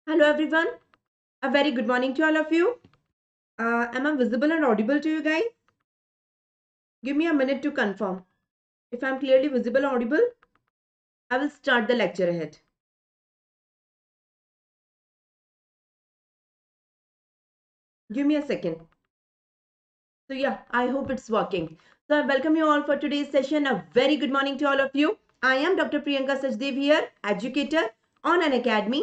Hello everyone. A very good morning to all of you. Am I visible and audible to you guys? Give me a minute to confirm. If I'm clearly visible and audible, I will start the lecture ahead. Give me a second. So yeah, I hope it's working. So I welcome you all for today's session. A very good morning to all of you. I am Dr. Priyanka here, educator on Unacademy.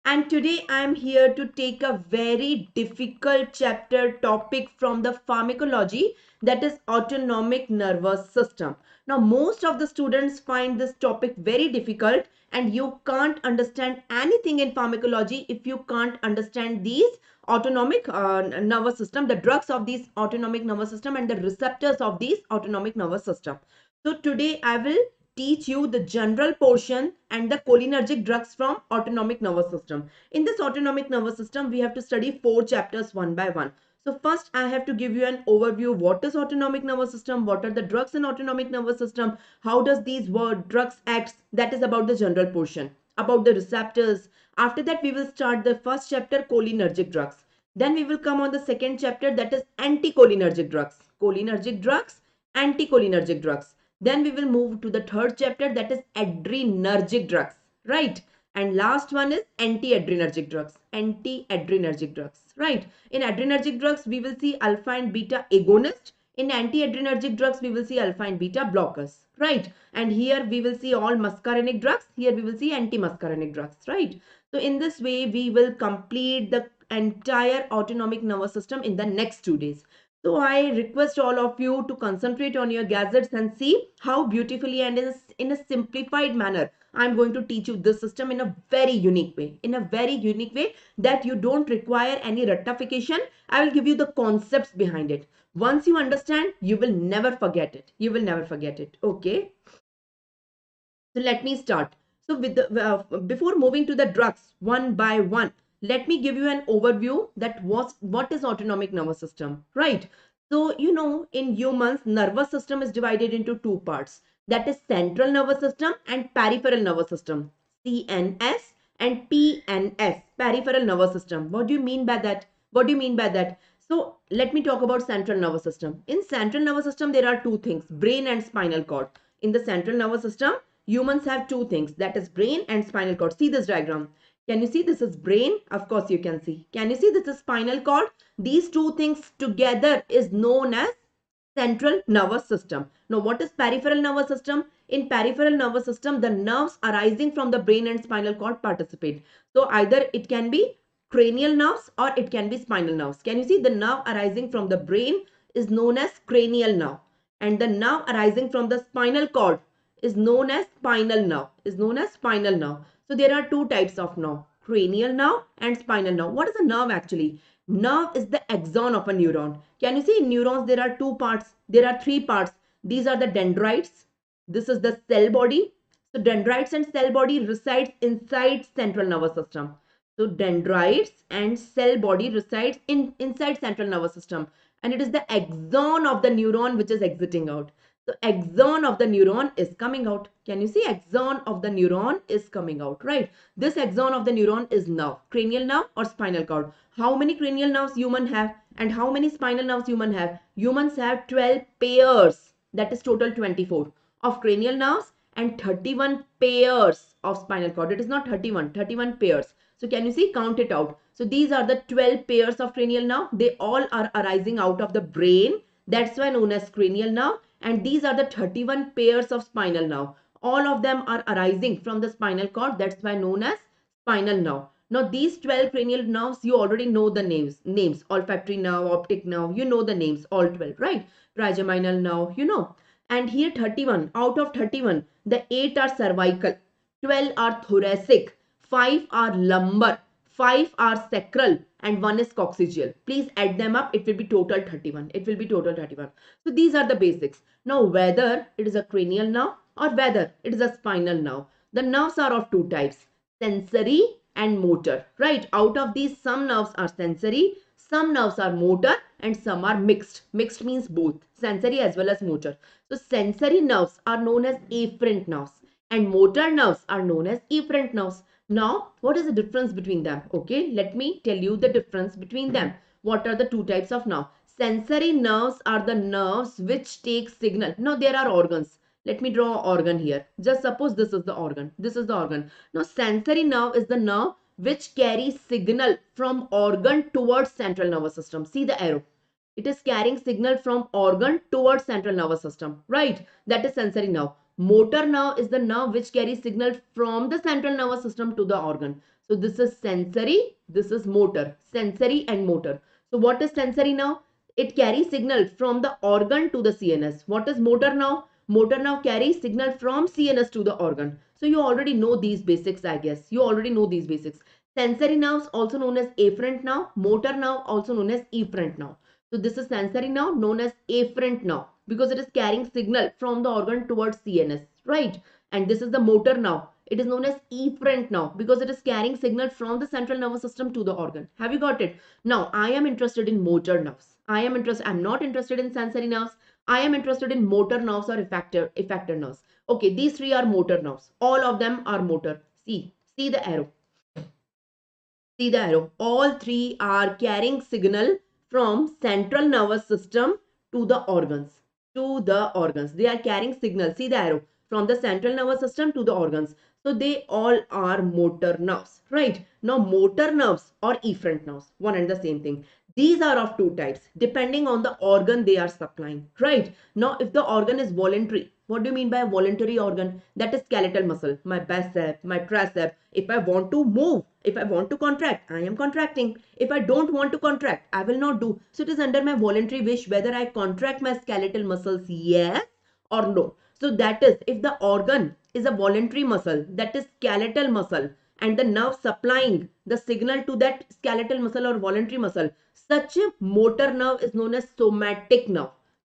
And today I am here to take a very difficult chapter topic from the pharmacology, that is autonomic nervous system. Now most of the students find this topic very difficult, and you can't understand anything in pharmacology if you can't understand these autonomic nervous system, the drugs of these autonomic nervous system and the receptors of these autonomic nervous system. So today I will teach you the general portion and the cholinergic drugs from autonomic nervous system. In this autonomic nervous system, we have to study 4 chapters one by one. So first I have to give you an overview. What is autonomic nervous system? What are the drugs in autonomic nervous system? How does these drugs act? That is about the general portion. About the receptors. After that, we will start the first chapter, cholinergic drugs. Then we will come on the second chapter, that is anticholinergic drugs. Cholinergic drugs, anticholinergic drugs. Then we will move to the third chapter, that is adrenergic drugs, right? And last one is anti-adrenergic drugs. Anti-adrenergic drugs, right? In adrenergic drugs, we will see alpha and beta agonist. In anti-adrenergic drugs, we will see alpha and beta blockers, right? And here we will see all muscarinic drugs. Here we will see anti-muscarinic drugs, right? So in this way, we will complete the entire autonomic nervous system in the next 2 days. So I request all of you to concentrate on your gadgets and see how beautifully and in a simplified manner I'm going to teach you this system in a very unique way. In a very unique way that you don't require any rectification. I will give you the concepts behind it. Once you understand, you will never forget it. You will never forget it. Okay. So let me start. So with the before moving to the drugs one by one, let me give you an overview that what is autonomic nervous system, right? So in humans, nervous system is divided into two parts. That is central nervous system and peripheral nervous system. CNS and PNS, peripheral nervous system. What do you mean by that? What do you mean by that? So let me talk about central nervous system. In central nervous system, there are two things: brain and spinal cord. In the central nervous system, humans have two things, that is brain and spinal cord. See this diagram. Can you see this is brain? Of course you can see. Can you see this is spinal cord? These two things together is known as central nervous system. Now what is peripheral nervous system? In peripheral nervous system, the nerves arising from the brain and spinal cord participate. So either it can be cranial nerves or it can be spinal nerves. Can you see the nerve arising from the brain is known as cranial nerve, and the nerve arising from the spinal cord is known as spinal nerve. So there are two types of nerve: cranial nerve and spinal nerve. What is a nerve actually? Nerve is the axon of a neuron. Can you see in neurons there are two parts? There are three parts. These are the dendrites. This is the cell body. So dendrites and cell body resides inside central nervous system. So dendrites and cell body resides inside central nervous system, and it is the axon of the neuron which is exiting out. So axon of the neuron is coming out. Can you see axon of the neuron is coming out, right? This axon of the neuron is nerve, cranial nerve or spinal cord. How many cranial nerves human have and how many spinal nerves human have? Humans have 12 pairs, that is total 24 of cranial nerves and 31 pairs of spinal cord. It is not 31, 31 pairs. So can you see? Count it out. So these are the 12 pairs of cranial nerve. They all are arising out of the brain. That's why known as cranial nerve. And these are the 31 pairs of spinal nerve. All of them are arising from the spinal cord. That's why known as spinal nerve. Now these 12 cranial nerves, you already know the names: olfactory nerve, optic nerve. You know the names, all 12, right? Trigeminal nerve, you know. And here 31, out of 31, the 8 are cervical, 12 are thoracic, 5 are lumbar, 5 are sacral, and 1 is coccygeal. Please add them up. It will be total 31. It will be total 31. So these are the basics. Now whether it is a cranial nerve or whether it is a spinal nerve, the nerves are of two types: sensory and motor, right? Out of these, some nerves are sensory, some nerves are motor, and some are mixed. Mixed means both sensory as well as motor. So sensory nerves are known as afferent nerves. and motor nerves are known as efferent nerves. Now, what is the difference between them? Okay, let me tell you the difference between them. What are the two types of nerve? Sensory nerves are the nerves which take signal. Now, there are organs. Let me draw an organ here. Just suppose this is the organ. This is the organ. Now, sensory nerve is the nerve which carries signal from organ towards central nervous system. See the arrow. It is carrying signal from organ towards central nervous system, right? That is sensory nerve. Motor nerve is the nerve which carries signal from the central nervous system to the organ. So this is sensory, this is motor, sensory and motor. So what is sensory nerve? It carries signal from the organ to the CNS. What is motor nerve? Motor nerve carries signal from CNS to the organ. So you already know these basics, I guess. You already know these basics. Sensory nerves also known as afferent nerve, motor nerve also known as efferent nerve. So this is sensory nerve known as afferent nerve because it is carrying signal from the organ towards CNS, right? And this is the motor nerve. It is known as efferent nerve because it is carrying signal from the central nervous system to the organ. Have you got it? Now, I am interested in motor nerves. I'm not interested in sensory nerves. I am interested in motor nerves or effector nerves. Okay, these three are motor nerves. All of them are motor. See the arrow. See the arrow. All three are carrying signal from central nervous system to the organs. To the organs. They are carrying signal. See the arrow. From the central nervous system to the organs. So they all are motor nerves. Right. Now motor nerves or efferent nerves. One and the same thing. These are of two types depending on the organ they are supplying. Right. Now if the organ is voluntary. What do you mean by a voluntary organ? That is skeletal muscle. My bicep, my tricep. If I want to move, if I want to contract, I am contracting. If I don't want to contract, I will not do. So it is under my voluntary wish whether I contract my skeletal muscles, yes or no. So that is if the organ is a voluntary muscle, that is skeletal muscle, and the nerve supplying the signal to that skeletal muscle or voluntary muscle, such a motor nerve is known as somatic nerve.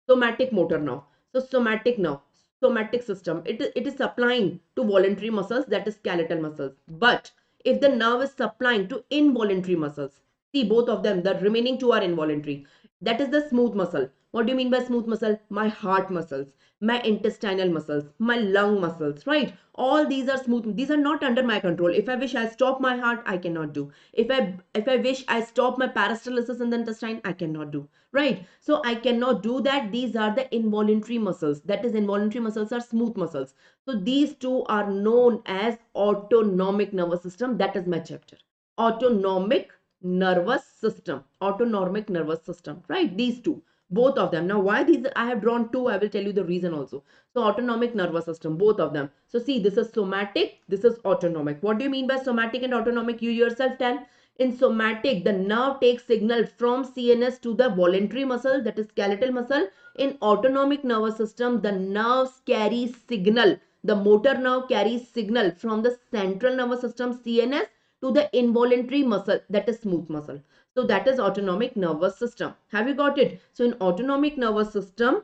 Somatic motor nerve. So somatic nerve, somatic system, it is supplying to voluntary muscles, that is skeletal muscles. But if the nerve is supplying to involuntary muscles, see both of them, the remaining two are involuntary. That is the smooth muscle. What do you mean by smooth muscle? My heart muscles, my intestinal muscles, my lung muscles, right? All these are smooth. These are not under my control. If I wish I stop my heart, I cannot do. If I wish I stop my peristalsis in the intestine, I cannot do. Right? So I cannot do that. These are the involuntary muscles. That is, involuntary muscles are smooth muscles. So these two are known as autonomic nervous system. That is my chapter. Autonomic nervous system. Autonomic nervous system. Right? These two. Both of them. Now, why these? I have drawn two. I will tell you the reason also. So, autonomic nervous system. Both of them. So, see, this is somatic. This is autonomic. What do you mean by somatic and autonomic? You yourself tell. In somatic, the nerve takes signal from CNS to the voluntary muscle, that is skeletal muscle. In autonomic nervous system, the nerves carry signal. The motor nerve carries signal from the central nervous system CNS to the involuntary muscle, that is smooth muscle. So that is autonomic nervous system. Have you got it? So in autonomic nervous system,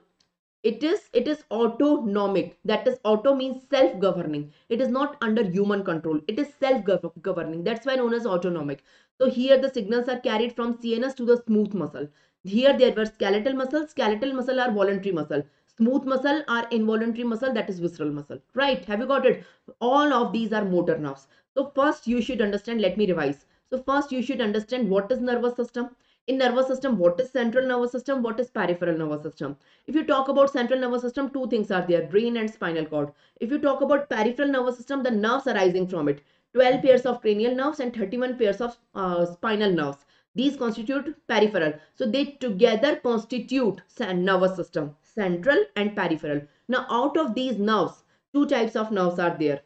it is autonomic. That is, auto means self-governing. It is not under human control. It is self-governing. That's why known as autonomic. So here the signals are carried from CNS to the smooth muscle. Here there were skeletal muscle. Skeletal muscle are voluntary muscle. Smooth muscle are involuntary muscle, that is visceral muscle. Right? Have you got it? All of these are motor nerves. So first you should understand, let me revise. So first you should understand what is nervous system. In nervous system, what is central nervous system, what is peripheral nervous system. If you talk about central nervous system, two things are there, brain and spinal cord. If you talk about peripheral nervous system, the nerves arising from it, 12 pairs of cranial nerves and 31 pairs of spinal nerves. These constitute peripheral. So they together constitute nervous system, central and peripheral. Now out of these nerves, two types of nerves are there,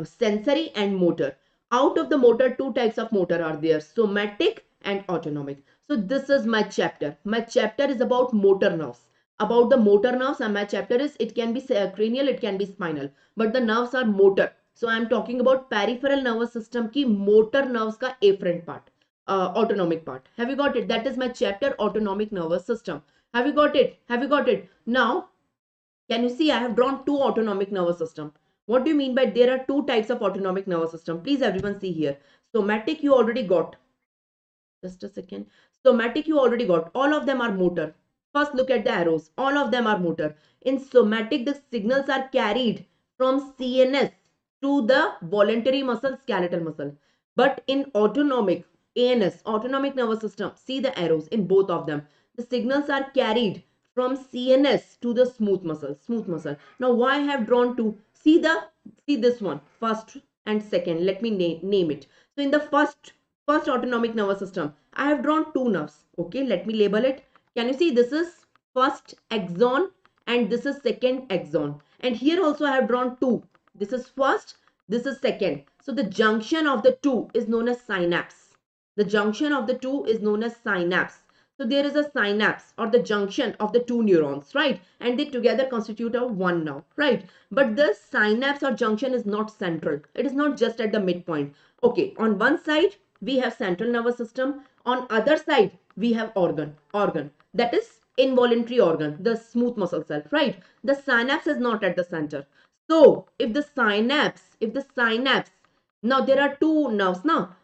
sensory and motor. Out of the motor, two types of motor are there, somatic and autonomic. So this is my chapter. My chapter is about motor nerves. About the motor nerves, and my chapter is, it can be cranial, it can be spinal, but the nerves are motor. So I am talking about peripheral nervous system ki motor nerves ka afferent part, autonomic part. Have you got it? That is my chapter, autonomic nervous system. Have you got it? Have you got it? Now can you see I have drawn two autonomic nervous system? What do you mean by there are two types of autonomic nervous system? Please everyone see here. Somatic you already got. Just a second. Somatic you already got. All of them are motor. First look at the arrows. All of them are motor. In somatic the signals are carried from CNS to the voluntary muscle, skeletal muscle. But in autonomic, ANS, autonomic nervous system, see the arrows in both of them. The signals are carried from CNS to the smooth muscle, smooth muscle. Now, why I have drawn two? See this one, first and second. Let me name it. So, in the first autonomic nervous system, I have drawn two nerves. Okay, let me label it. Can you see this is first axon and this is second axon, and here also I have drawn two. This is first, this is second. So the junction of the two is known as synapse. The junction of the two is known as synapse. So there is a synapse or the junction of the two neurons, right? And they together constitute a one now, right? But the synapse or junction is not central. It is not just at the midpoint. Okay, on one side we have central nervous system. On other side we have organ. That is involuntary organ, the smooth muscle cell, right? The synapse is not at the center. So if the synapse, now there are two nerves now.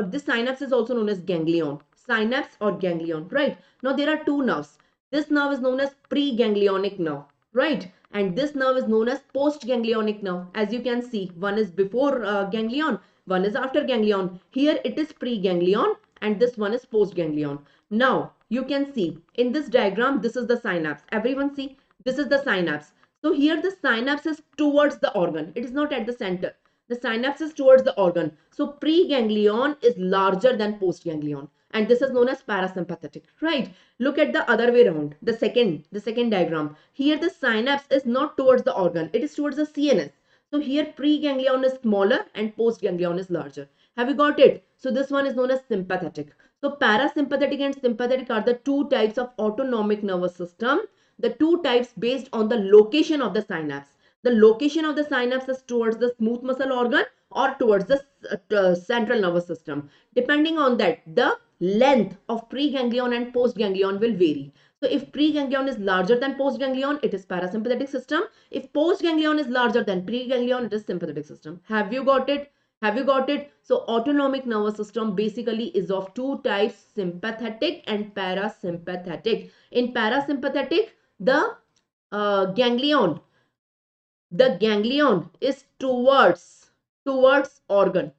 This synapse is also known as ganglion, synapse or ganglion, right? Now there are two nerves. This nerve is known as preganglionic nerve, right? And this nerve is known as postganglionic nerve. As you can see, one is before ganglion, one is after ganglion. Here it is preganglion and this one is postganglion. Now you can see in this diagram, this is the synapse. Everyone see, this is the synapse. So here the synapse is towards the organ. It is not at the center. The synapse is towards the organ. So preganglion is larger than postganglion. And this is known as parasympathetic, right? Look at the other way around. The second diagram. Here the synapse is not towards the organ. It is towards the CNS. So here preganglion is smaller and postganglion is larger. Have you got it? So this one is known as sympathetic. So parasympathetic and sympathetic are the two types of autonomic nervous system. The two types based on the location of the synapse. The location of the synapse is towards the smooth muscle organ or towards the central nervous system. Depending on that, the length of preganglion and postganglion will vary. So if preganglion is larger than postganglion, it is parasympathetic system. If postganglion is larger than preganglion, it is sympathetic system. Have you got it? Have you got it? So autonomic nervous system basically is of two types, sympathetic and parasympathetic. In parasympathetic, the ganglion is towards organ,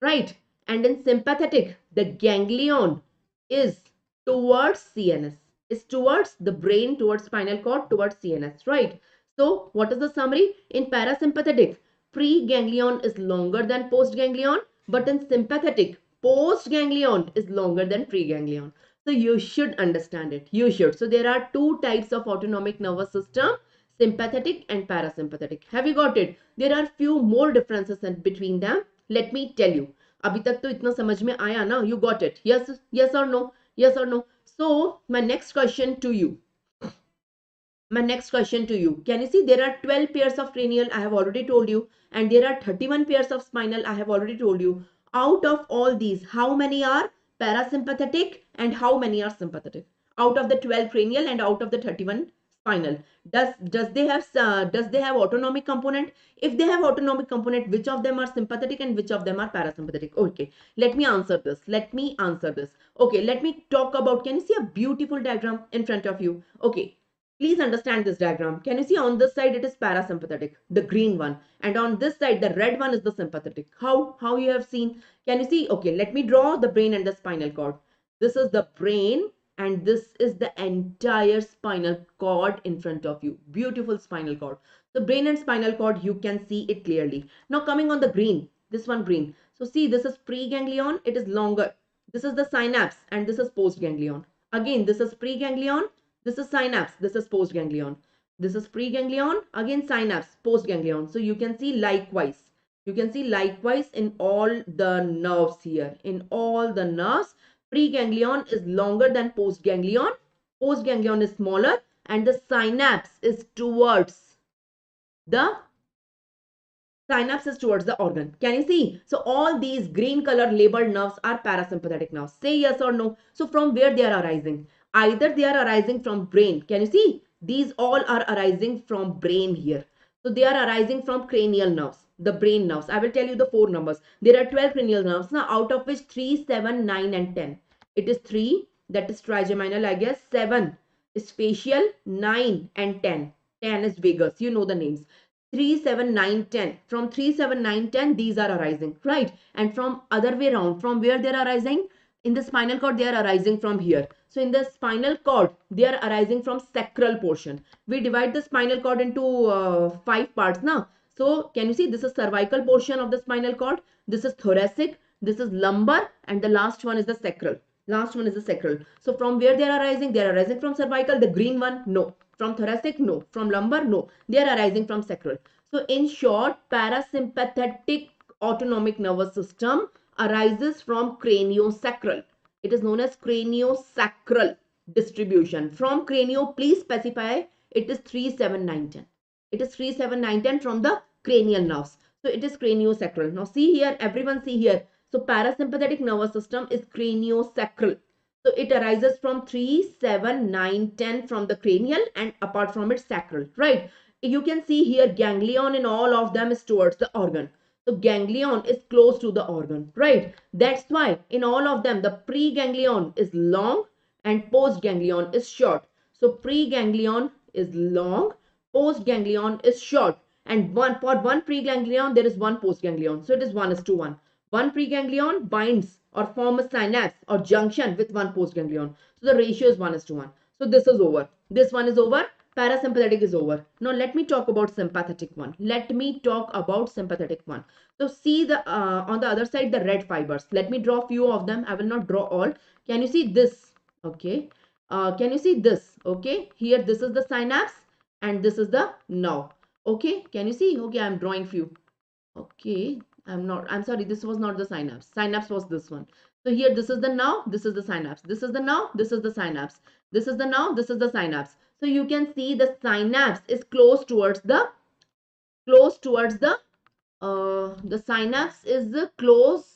right? And in sympathetic, the ganglion is towards CNS, is towards the brain, towards spinal cord, towards CNS, right? So what is the summary? In parasympathetic, preganglion is longer than postganglion, but in sympathetic, postganglion is longer than preganglion. So you should understand it. You should. So there are two types of autonomic nervous system, sympathetic and parasympathetic. Have you got it? There are few more differences between them. Let me tell you. अभी तक तो इतना समझ में आया ना? You got it? Yes, yes or no? Yes or no? So my next question to you. Can you see there are 12 pairs of cranial, I have already told you, and there are 31 pairs of spinal, I have already told you. Out of all these, how many are parasympathetic and how many are sympathetic? Out of the 12 cranial and out of the 31 spinal, does they have autonomic component? If they have autonomic component, which of them are sympathetic and which of them are parasympathetic? Okay, let me answer this. Okay, let me talk about, can you see a beautiful diagram in front of you? Okay, please understand this diagram. Can you see on this side it is parasympathetic, the green one, and on this side the red one is the sympathetic. How you have seen? Can you see? Okay, let me draw the brain and the spinal cord. This is the brain and this is the entire spinal cord in front of you. Beautiful spinal cord. The brain and spinal cord, you can see it clearly. Now coming on the green, this one green. So see, this is preganglion, it is longer. This is the synapse and this is postganglion. Again, this is preganglion, this is synapse, this is postganglion. This is preganglion, again synapse, postganglion. So you can see likewise. You can see likewise in all the nerves here. In all the nerves, preganglion is longer than postganglion. Postganglion is smaller and the synapse is towards the organ. Can you see? So all these green color labeled nerves are parasympathetic nerves. Say yes or no. So from where they are arising? Either they are arising from brain. Can you see? These all are arising from brain here. So they are arising from cranial nerves, the brain nerves. I will tell you the four numbers. There are 12 cranial nerves now, out of which 3, 7, 9 and 10. It is 3, that is trigeminal, I guess. 7 is facial, 9 and 10. 10 is vagus. You know the names. 3, 7, 9, 10. From 3, 7, 9, 10, these are arising, right? And from other way around, from where they are arising? In the spinal cord, they are arising from here. So in the spinal cord, they are arising from sacral portion. We divide the spinal cord into 5 parts now. So can you see this is cervical portion of the spinal cord? This is thoracic, this is lumbar, and the last one is the sacral. Last one is the sacral. So from where they are arising? They are arising from cervical, the green one? No. From thoracic? No. From lumbar? No. They are arising from sacral. So in short, parasympathetic autonomic nervous system arises from craniosacral. It is known as craniosacral distribution. From cranio, please specify it is 3, 7, 9, 10. It is 3, 7, 9, 10 from the cranial nerves. So it is craniosacral. Now see here, everyone see here. So parasympathetic nervous system is craniosacral. So it arises from 3, 7, 9, 10 from the cranial and apart from it sacral, right? You can see here ganglion in all of them is towards the organ. So ganglion is close to the organ, right? That's why in all of them the preganglion is long and postganglion is short. So preganglion is long, postganglion is short, and for one preganglion there is one postganglion. So it is 1:1. One preganglion binds or forms a synapse or junction with one postganglion. So the ratio is 1:1. So this is over. This one is over. Parasympathetic is over. Now let me talk about sympathetic one. Let me talk about sympathetic one. So see the on the other side the red fibers. Let me draw few of them. I will not draw all. Can you see this? Okay. Can you see this? Okay. Here this is the synapse and this is the nerve. Okay. Can you see? Okay. I'm drawing few. Okay. I'm sorry. This was not the synapse. Synapse was this one. So here this is the nerve. This is the synapse. This is the nerve. This is the synapse. This is the nerve. This is the synapse. So you can see the synapse is the synapse is close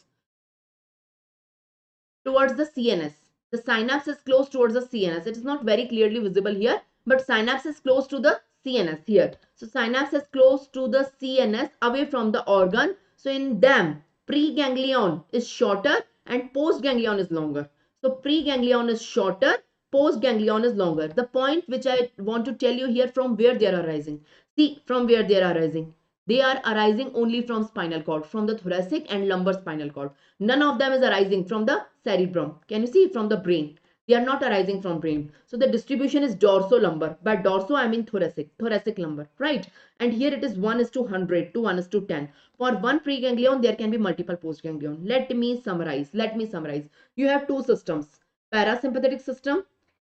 towards the CNS. The synapse is close towards the CNS. It is not very clearly visible here, but synapse is close to the CNS here. So synapse is close to the CNS away from the organ. So in them, preganglion is shorter and postganglion is longer. So preganglion is shorter, postganglion is longer. The point which I want to tell you here from where they are arising. See from where they are arising. They are arising only from spinal cord, from the thoracic and lumbar spinal cord. None of them is arising from the cerebrum. Can you see? From the brain. They are not arising from brain. So the distribution is dorso-lumbar. By dorso, I mean thoracic, thoracic lumbar, right? And here it is 1:100 to 1:10. For one preganglion, there can be multiple postganglion. Let me summarize. You have two systems, parasympathetic system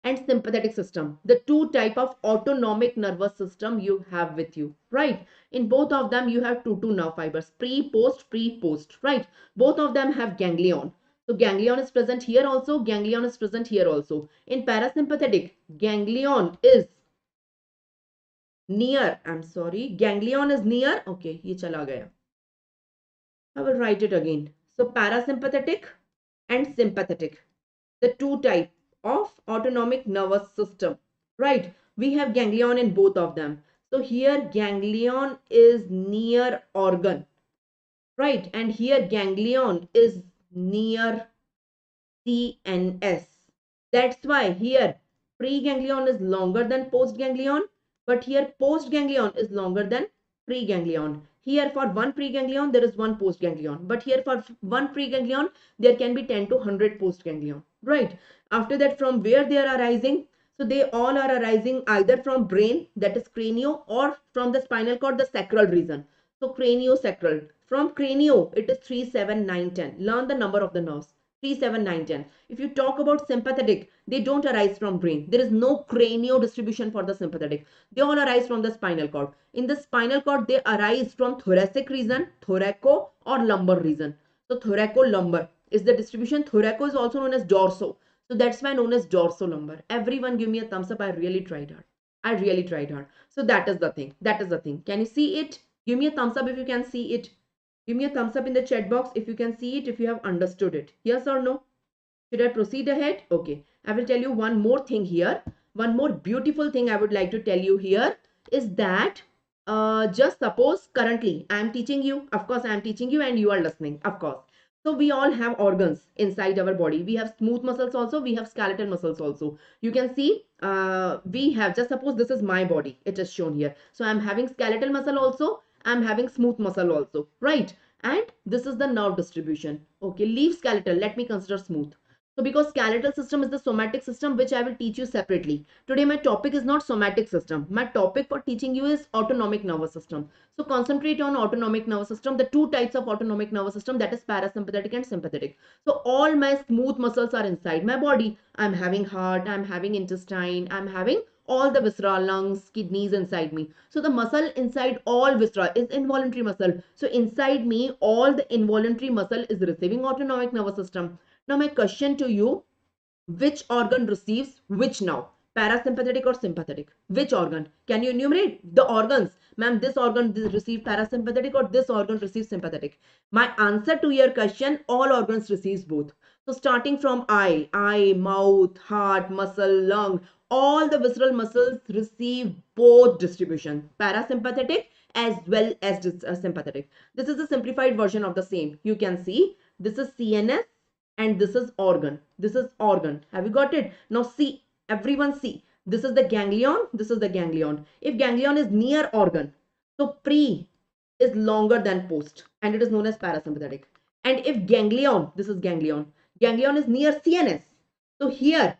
and sympathetic system. The two type of autonomic nervous system you have with you, right? In both of them, you have two nerve fibers, pre-post, right? Both of them have ganglion. So ganglion is present here also, ganglion is present here also. In parasympathetic, ganglion is near, ganglion is near, okay, ye chala gaya. I will write it again. So parasympathetic and sympathetic, the two type of autonomic nervous system, right? We have ganglion in both of them. So here ganglion is near organ, right? And here ganglion is near CNS. That's why here preganglion is longer than postganglion, but here postganglion is longer than preganglion. Here for one preganglion there is one postganglion, but here for one preganglion there can be 10 to 100 postganglion, right? After that, from where they are arising? So they all are arising either from brain, that is cranio, or from the spinal cord, the sacral region. So craniosacral. From cranio it is 3, 7, 9, 10. Learn the number of the nerves. 3, 7, 9, 10. If you talk about sympathetic, they don't arise from brain. There is no cranio distribution for the sympathetic. They all arise from the spinal cord. In the spinal cord, they arise from thoracic region, thoraco or lumbar region. So thoraco-lumbar is the distribution. Thoraco is also known as dorso. So that's why known as dorso-lumbar. Everyone give me a thumbs up. I really tried hard. So that is the thing. Can you see it? Give me a thumbs up if you can see it. Give me a thumbs up in the chat box if you can see it, if you have understood it. Yes or no? Should I proceed ahead? Okay. I will tell you one more thing here. One more beautiful thing I would like to tell you here is that just suppose currently I am teaching you. Of course, I am teaching you and you are listening. Of course. So we all have organs inside our body. We have smooth muscles also. We have skeletal muscles also. You can see we have, just suppose this is my body. It is shown here. So I'm having skeletal muscle also. I'm having smooth muscle also. Right. And this is the nerve distribution. Okay. Leave skeletal. Let me consider smooth. So because skeletal system is the somatic system, which I will teach you separately. Today my topic is not somatic system. My topic for teaching you is autonomic nervous system. So concentrate on autonomic nervous system, the two types of autonomic nervous system, that is parasympathetic and sympathetic. So all my smooth muscles are inside my body. I'm having heart, I'm having intestine, I'm having all the viscera, lungs, kidneys inside me. So the muscle inside all viscera is involuntary muscle. So inside me, all the involuntary muscle is receiving autonomic nervous system. Now my question to you, which organ receives which now? Parasympathetic or sympathetic? Which organ? Can you enumerate the organs? Ma'am, this organ receives parasympathetic or this organ receives sympathetic? My answer to your question, all organs receives both. So starting from eye, mouth, heart, muscle, lung, all the visceral muscles receive both distribution, parasympathetic as well as sympathetic. This is a simplified version of the same. You can see this is CNS and this is organ. This is organ. Have you got it? Now see, everyone see. This is the ganglion. This is the ganglion. If ganglion is near organ, so pre is longer than post and it is known as parasympathetic. And if ganglion, this is ganglion. Ganglion is near CNS. So here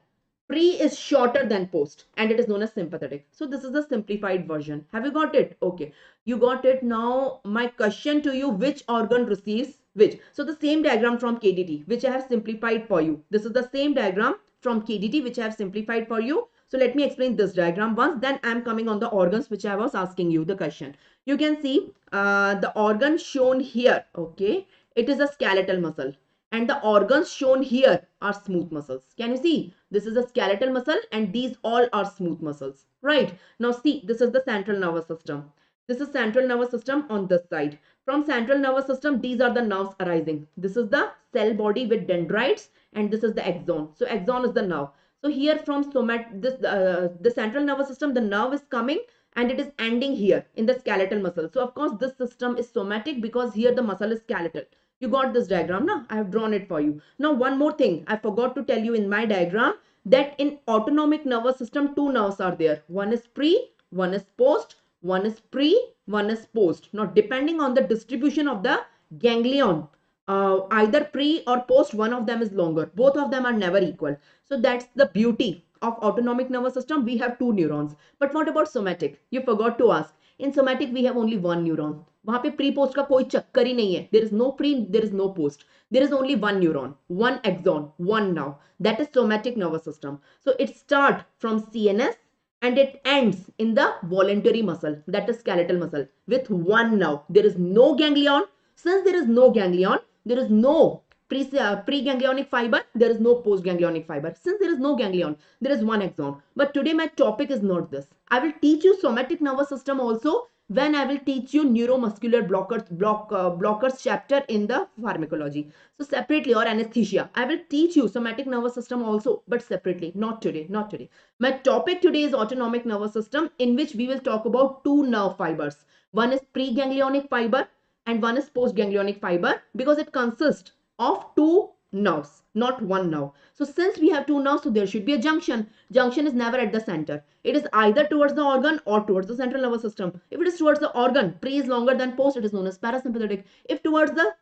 pre is shorter than post and it is known as sympathetic. So this is the simplified version. Have you got it? Okay. You got it. Now my question to you, which organ receives which? So the same diagram from KDT, which I have simplified for you. This is the same diagram from KDT, which I have simplified for you. So let me explain this diagram once, then I am coming on the organs, which I was asking you the question. You can see the organ shown here, okay, it is a skeletal muscle. And the organs shown here are smooth muscles. Can you see? This is a skeletal muscle and these all are smooth muscles, right? Now see, this is the central nervous system. This is central nervous system on this side. From central nervous system, these are the nerves arising. This is the cell body with dendrites and this is the axon. So axon is the nerve. So here from the central nervous system, the nerve is coming and it is ending here in the skeletal muscle. So of course this system is somatic because here the muscle is skeletal. You got this diagram now? I have drawn it for you. Now one more thing I forgot to tell you in my diagram, that in autonomic nervous system two nerves are there. One is pre, one is post, one is pre, one is post. Now depending on the distribution of the ganglion, either pre or post, one of them is longer. Both of them are never equal. So that's the beauty of autonomic nervous system. We have two neurons. But what about somatic? You forgot to ask. In somatic we have only one neuron. वहां पे pre post का कोई चक्कर ही नहीं है. There is no pre, there is no post. There is only one neuron, one axon, one nerve. That is somatic nervous system. So it starts from CNS and it ends in the voluntary muscle, that is skeletal muscle, with one nerve. There is no ganglion. Since there is no ganglion, there is no preganglionic fiber, there is no postganglionic fiber. Since there is no ganglion, there is one axon. But today my topic is not this. I will teach you somatic nervous system also when I will teach you neuromuscular blockers chapter in the pharmacology. So separately, or anesthesia, I will teach you somatic nervous system also, but separately, not today, not today. My topic today is autonomic nervous system, in which we will talk about two nerve fibers. One is preganglionic fiber and one is postganglionic fiber, because it consists of two nerves, not one nerve. So since we have two nerves, so there should be a junction. Junction is never at the center. It is either towards the organ or towards the central nervous system. If it is towards the organ, pre is longer than post, it is known as parasympathetic. If towards the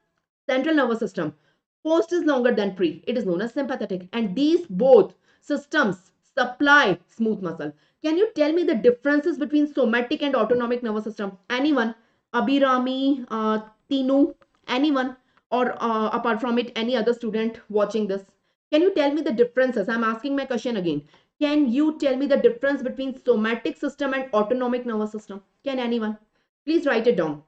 central nervous system, post is longer than pre, it is known as sympathetic. And these both systems supply smooth muscle. Can you tell me the differences between somatic and autonomic nervous system? Anyone? Abhirami, Tinu, anyone? Or apart from it, any other student watching this? Can you tell me the differences? I'm asking my question again. Can you tell me the difference between somatic system and autonomic nervous system? Can anyone? Please write it down.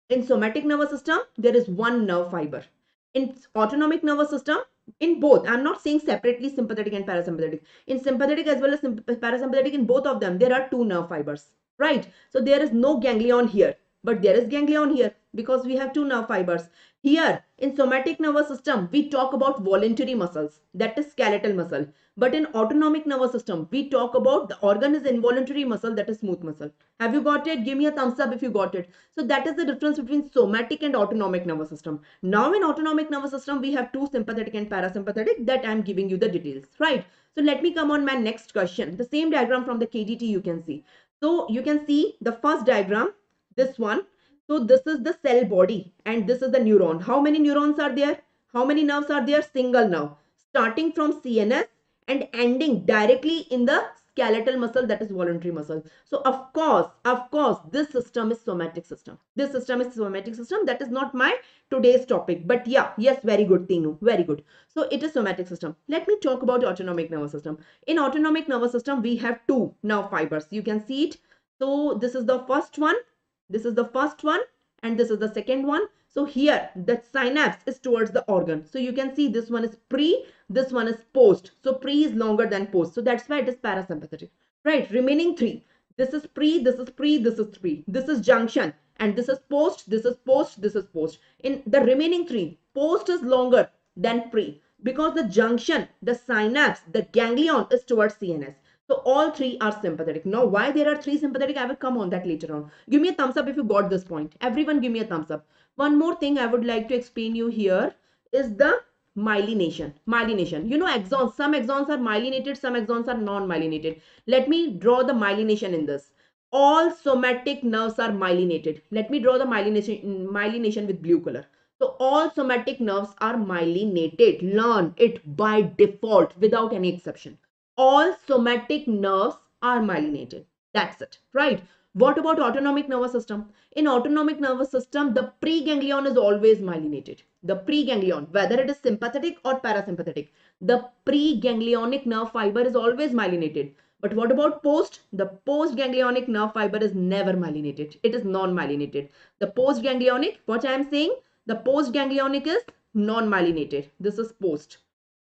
In somatic nervous system, there is one nerve fiber. In autonomic nervous system, in both, I'm not saying separately sympathetic and parasympathetic. In sympathetic as well as parasympathetic, in both of them, there are two nerve fibers, right? So there is no ganglion here. but there is ganglion here because we have two nerve fibers. Here in somatic nervous system, we talk about voluntary muscles, that is skeletal muscle. But in autonomic nervous system, we talk about the organ is involuntary muscle, that is smooth muscle. Have you got it? Give me a thumbs up if you got it. So that is the difference between somatic and autonomic nervous system. Now in autonomic nervous system, we have two, sympathetic and parasympathetic, that I am giving you the details, right? So let me come on my next question. The same diagram from the KDT you can see. So you can see the first diagram, this one. So this is the cell body and this is the neuron. How many neurons are there? How many nerves are there? Single nerve. Starting from CNS and ending directly in the skeletal muscle, that is voluntary muscle. So of course, this system is somatic system. This system is somatic system. That is not my today's topic. But yeah, yes, very good, Tinu. Very good. So it is somatic system. Let me talk about autonomic nervous system. In autonomic nervous system, we have two nerve fibers. You can see it. So this is the first one. This is the first one and this is the second one. So here the synapse is towards the organ. So you can see this one is pre, this one is post. So pre is longer than post. So that's why it is parasympathetic, right? Remaining three. This is pre, this is pre, this is pre. This is junction and this is post, this is post, this is post. In the remaining three, post is longer than pre because the junction, the synapse, the ganglion is towards CNS. So all three are sympathetic. Now, why there are three sympathetic, I will come on that later on. Give me a thumbs up if you got this point. Everyone give me a thumbs up. One more thing I would like to explain you here is the myelination. Myelination. You know axons. Some axons are myelinated, some axons are non-myelinated. Let me draw the myelination in this. All somatic nerves are myelinated. Let me draw the myelination with blue color. So all somatic nerves are myelinated. Learn it by default without any exception. All somatic nerves are myelinated. That's it, right? What about autonomic nervous system? In autonomic nervous system, the preganglion is always myelinated. The preganglion, whether it is sympathetic or parasympathetic, the preganglionic nerve fiber is always myelinated. But what about post? The postganglionic nerve fiber is never myelinated. It is non-myelinated. The postganglionic, what I am saying, the postganglionic is non-myelinated. This is post.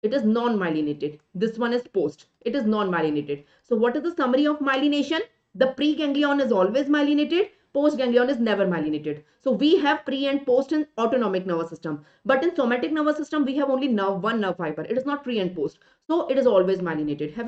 It is non-myelinated. This one is post. It is non-myelinated. So what is the summary of myelination? The preganglion is always myelinated. Postganglion is never myelinated. So we have pre and post in autonomic nervous system. But in somatic nervous system, we have only one nerve fiber. It is not pre and post. So it is always myelinated. Have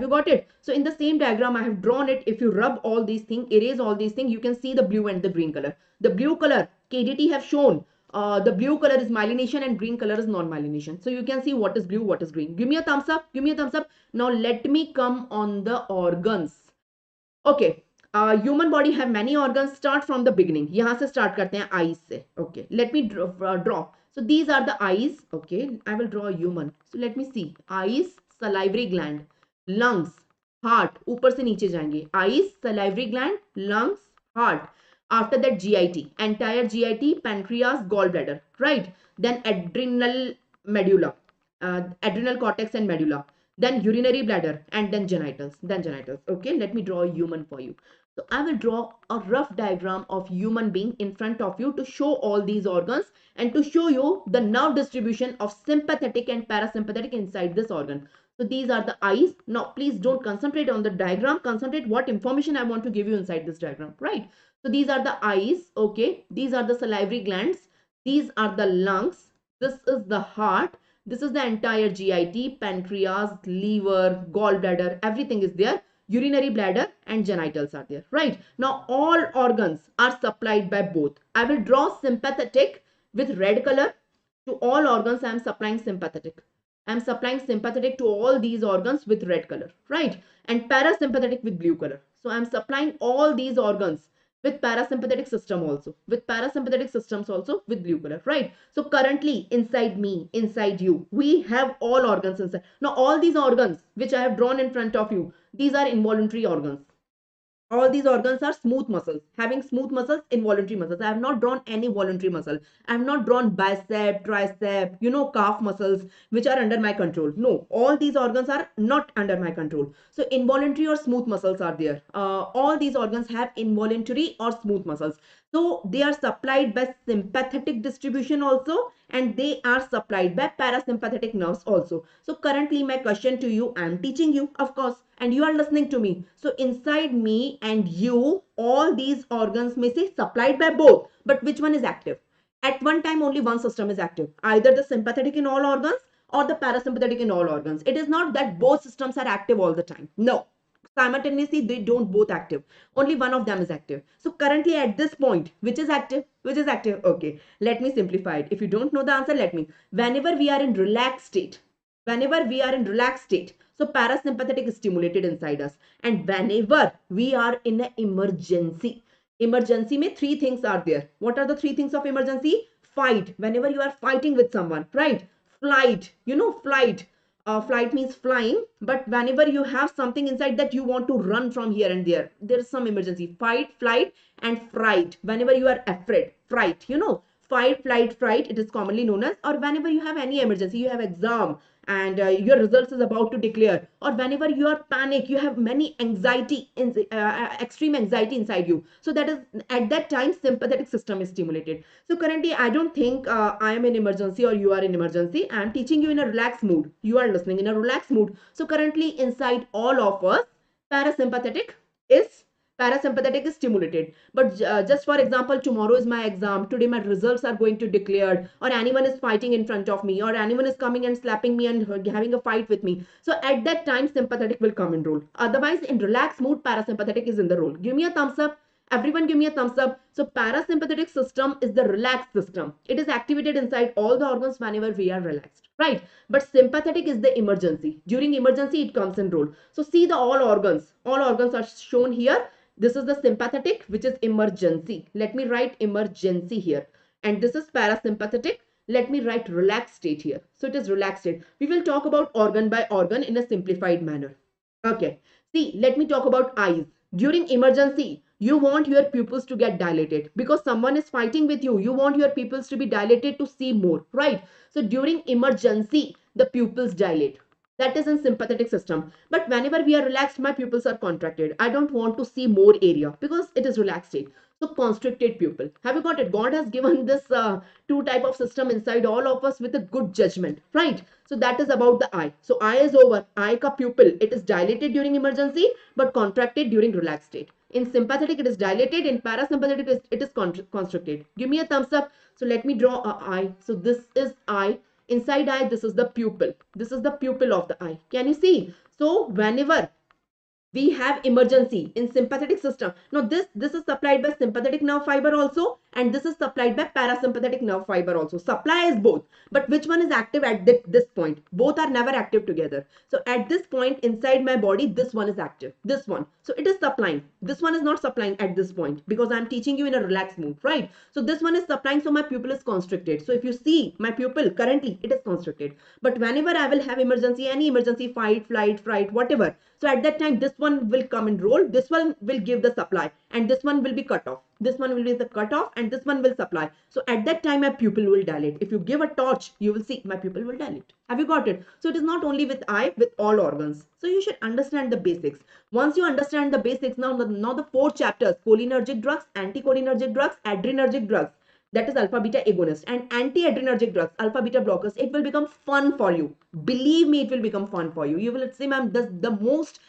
you got it? So in the same diagram, I have drawn it. If you rub all these things, erase all these things, you can see the blue and the green color. The blue color, KDT have shown. The blue color is myelination and green color is non-myelination. So you can see what is blue, what is green. Give me a thumbs up. Give me a thumbs up. Now let me come on the organs. Okay. Human body have many organs. Start from the beginning. यहाँ से start करते हैं eyes से. Okay. Let me draw. So these are the eyes. Okay. I will draw a human. So let me see. Eyes, salivary gland, lungs, heart. ऊपर से नीचे जाएंगे. Eyes, salivary gland, lungs, heart. After that, GIT, entire GIT, pancreas, gallbladder, right? Then adrenal medulla, adrenal cortex and medulla. Then urinary bladder and then genitals. Okay, let me draw a human for you. So I will draw a rough diagram of human being in front of you to show all these organs and to show you the nerve distribution of sympathetic and parasympathetic inside this organ. So these are the eyes. Now please don't concentrate on the diagram. Concentrate what information I want to give you inside this diagram, right? So these are the eyes, okay? These are the salivary glands. These are the lungs. This is the heart. This is the entire GIT, pancreas, liver, gallbladder, everything is there. Urinary bladder and genitals are there, right? Now all organs are supplied by both. I will draw sympathetic with red color. To all organs, I am supplying sympathetic. I am supplying sympathetic to all these organs with red color, right? And parasympathetic with blue color. So I am supplying all these organs with parasympathetic system also, with parasympathetic systems also with blue color, right? So currently inside me, inside you, we have all organs inside. Now all these organs which I have drawn in front of you, these are involuntary organs. All these organs are smooth muscles. Having smooth muscles, involuntary muscles. I have not drawn any voluntary muscle. I have not drawn bicep, tricep, calf muscles, which are under my control. No, all these organs are not under my control. So involuntary or smooth muscles are there. All these organs have involuntary or smooth muscles. So they are supplied by sympathetic distribution also, and they are supplied by parasympathetic nerves also. So currently my question to you, I am teaching you, of course, and you are listening to me. So inside me and you, all these organs may say supplied by both, but which one is active? At one time, only one system is active, either the sympathetic in all organs or the parasympathetic in all organs. It is not that both systems are active all the time. No, simultaneously they don't both active, only one of them is active. So currently at this point, which is active? Which is active? Okay, let me simplify it. If you don't know the answer, let me. Whenever we are in relaxed state, so parasympathetic is stimulated inside us. And whenever we are in an emergency में three things are there. What are the three things of emergency? Fight, whenever you are fighting with someone, right? Flight, flight. Flight means flying, but whenever you have something inside that you want to run from here and there is some emergency. Fight, flight, and fright. Whenever you are afraid, fright, fight, flight, fright, it is commonly known as. Or whenever you have any emergency, you have exam and your results is about to declare, or whenever you are panic, you have many anxiety, extreme anxiety inside you. So that is at that time sympathetic system is stimulated. So currently I don't think I am in emergency or you are in emergency. I am teaching you in a relaxed mood. You are listening in a relaxed mood. So currently inside all of us, parasympathetic is parasympathetic is stimulated. But just for example, tomorrow is my exam, today my results are going to declare, or anyone is fighting in front of me, or anyone is coming and slapping me and having a fight with me. So at that time sympathetic will come in role. Otherwise in relaxed mood, parasympathetic is in the role. Give me a thumbs up. Everyone give me a thumbs up. So parasympathetic system is the relaxed system. It is activated inside all the organs whenever we are relaxed, right? But sympathetic is the emergency. During emergency it comes in role. So see the all organs are shown here. This is the sympathetic, which is emergency. Let me write emergency here. And this is parasympathetic. Let me write relaxed state here. So it is relaxed state. We will talk about organ by organ in a simplified manner. Okay. See, let me talk about eyes. During emergency, you want your pupils to get dilated because someone is fighting with you. You want your pupils to be dilated to see more, right? So during emergency, the pupils dilate. That is in sympathetic system. But whenever we are relaxed, my pupils are contracted. I don't want to see more area because it is relaxed state. So constricted pupil. Have you got it? God has given this two type of system inside all of us with a good judgment, right? So that is about the eye. So eye is over. Eye ka pupil. It is dilated during emergency but contracted during relaxed state. In sympathetic, it is dilated. In parasympathetic, it is constricted. Give me a thumbs up. So let me draw a eye. So this is eye. Inside eye, this is the pupil. This is the pupil of the eye. Can you see? So whenever we have emergency in sympathetic system, now this is supplied by sympathetic nerve fiber also, and this is supplied by parasympathetic nerve fiber also. Supply is both, but which one is active at this point? Both are never active together. So at this point inside my body, this one is active, this one. So it is supplying. This one is not supplying at this point because I'm teaching you in a relaxed mood, right? So this one is supplying, so my pupil is constricted. So if you see my pupil currently, it is constricted. But whenever I will have emergency, any emergency, fight, flight, fright, whatever, so at that time, this one will come in role. This one will give the supply and this one will be cut off. This one will be the cut off and this one will supply. So at that time, my pupil will dilate. If you give a torch, you will see my pupil will dilate. Have you got it? So it is not only with eye, with all organs. So you should understand the basics. Once you understand the basics, now the four chapters: cholinergic drugs, anticholinergic drugs, adrenergic drugs, that is alpha beta agonist, and anti-adrenergic drugs, alpha beta blockers, it will become fun for you. Believe me, it will become fun for you. You will say, ma'am, the most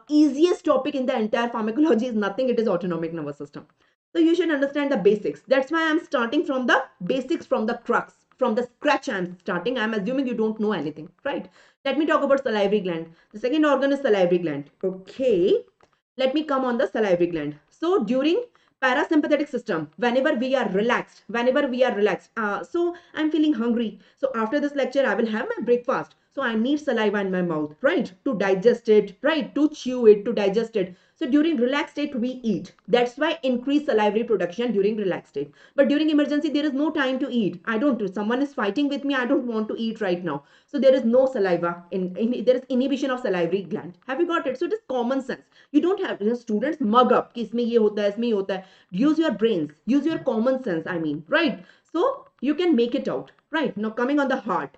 easiest topic in the entire pharmacology is nothing. It is autonomic nervous system. So you should understand the basics. That's why I'm starting from the basics, from the crux, from the scratch. I'm starting. I'm assuming you don't know anything, right? Let me talk about salivary gland. The second organ is salivary gland. Okay. Let me come on the salivary gland. So during parasympathetic system, whenever we are relaxed, so I'm feeling hungry. So after this lecture, I will have my breakfast. So I need saliva in my mouth, right? To digest it, right? To chew it, to digest it. So during relaxed state, we eat. That's why increased salivary production during relaxed state. But during emergency, there is no time to eat. Someone is fighting with me. I don't want to eat right now. So there is no saliva. There is inhibition of salivary gland. Have you got it? So it is common sense. You don't have, students mug up. कि इसमें ये होता है, इसमें ये होता है. Use your brains. Use your common sense, I mean, right? So you can make it out, right? Now coming on the heart.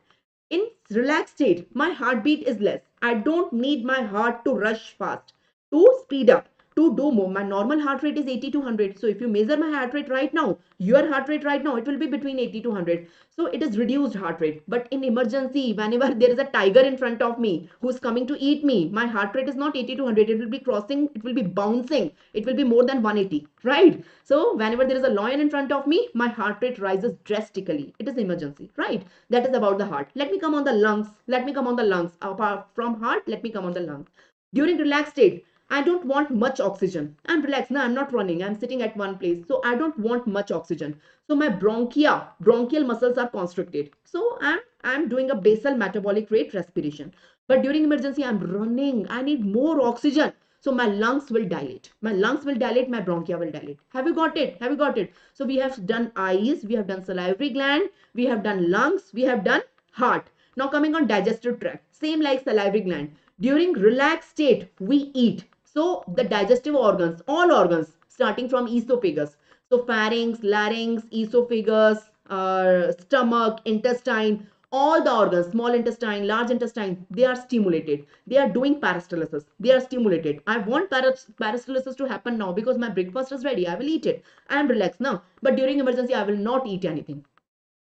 In relaxed state, my heartbeat is less. I don't need my heart to rush fast, to speed up. to do more. My normal heart rate is 80 to 100. So if you measure my heart rate right now, your heart rate right now, it will be between 80 to 100. So it is reduced heart rate. But in emergency, whenever there is a tiger in front of me who's coming to eat me, my heart rate is not 80 to 100. It will be crossing, it will be bouncing. It will be more than 180, right? So whenever there is a lion in front of me, my heart rate rises drastically. It is emergency, right? That is about the heart. Let me come on the lungs. Let me come on the lungs. Apart from heart, let me come on the lungs. During relaxed state, I don't want much oxygen. I'm relaxed. No, I'm not running. I'm sitting at one place. So I don't want much oxygen. So my bronchial muscles are constricted. So I'm doing a basal metabolic rate respiration. But during emergency, I'm running. I need more oxygen. So my lungs will dilate. My lungs will dilate. My bronchia will dilate. Have you got it? Have you got it? So we have done eyes. We have done salivary gland. We have done lungs. We have done heart. Now coming on digestive tract. Same like salivary gland. During relaxed state, we eat. So the digestive organs, all organs, starting from esophagus. So pharynx, larynx, esophagus, stomach, intestine, all the organs, small intestine, large intestine, they are stimulated. They are doing peristalsis. They are stimulated. I want peristalsis to happen now because my breakfast is ready. I will eat it. I am relaxed now. But during emergency, I will not eat anything.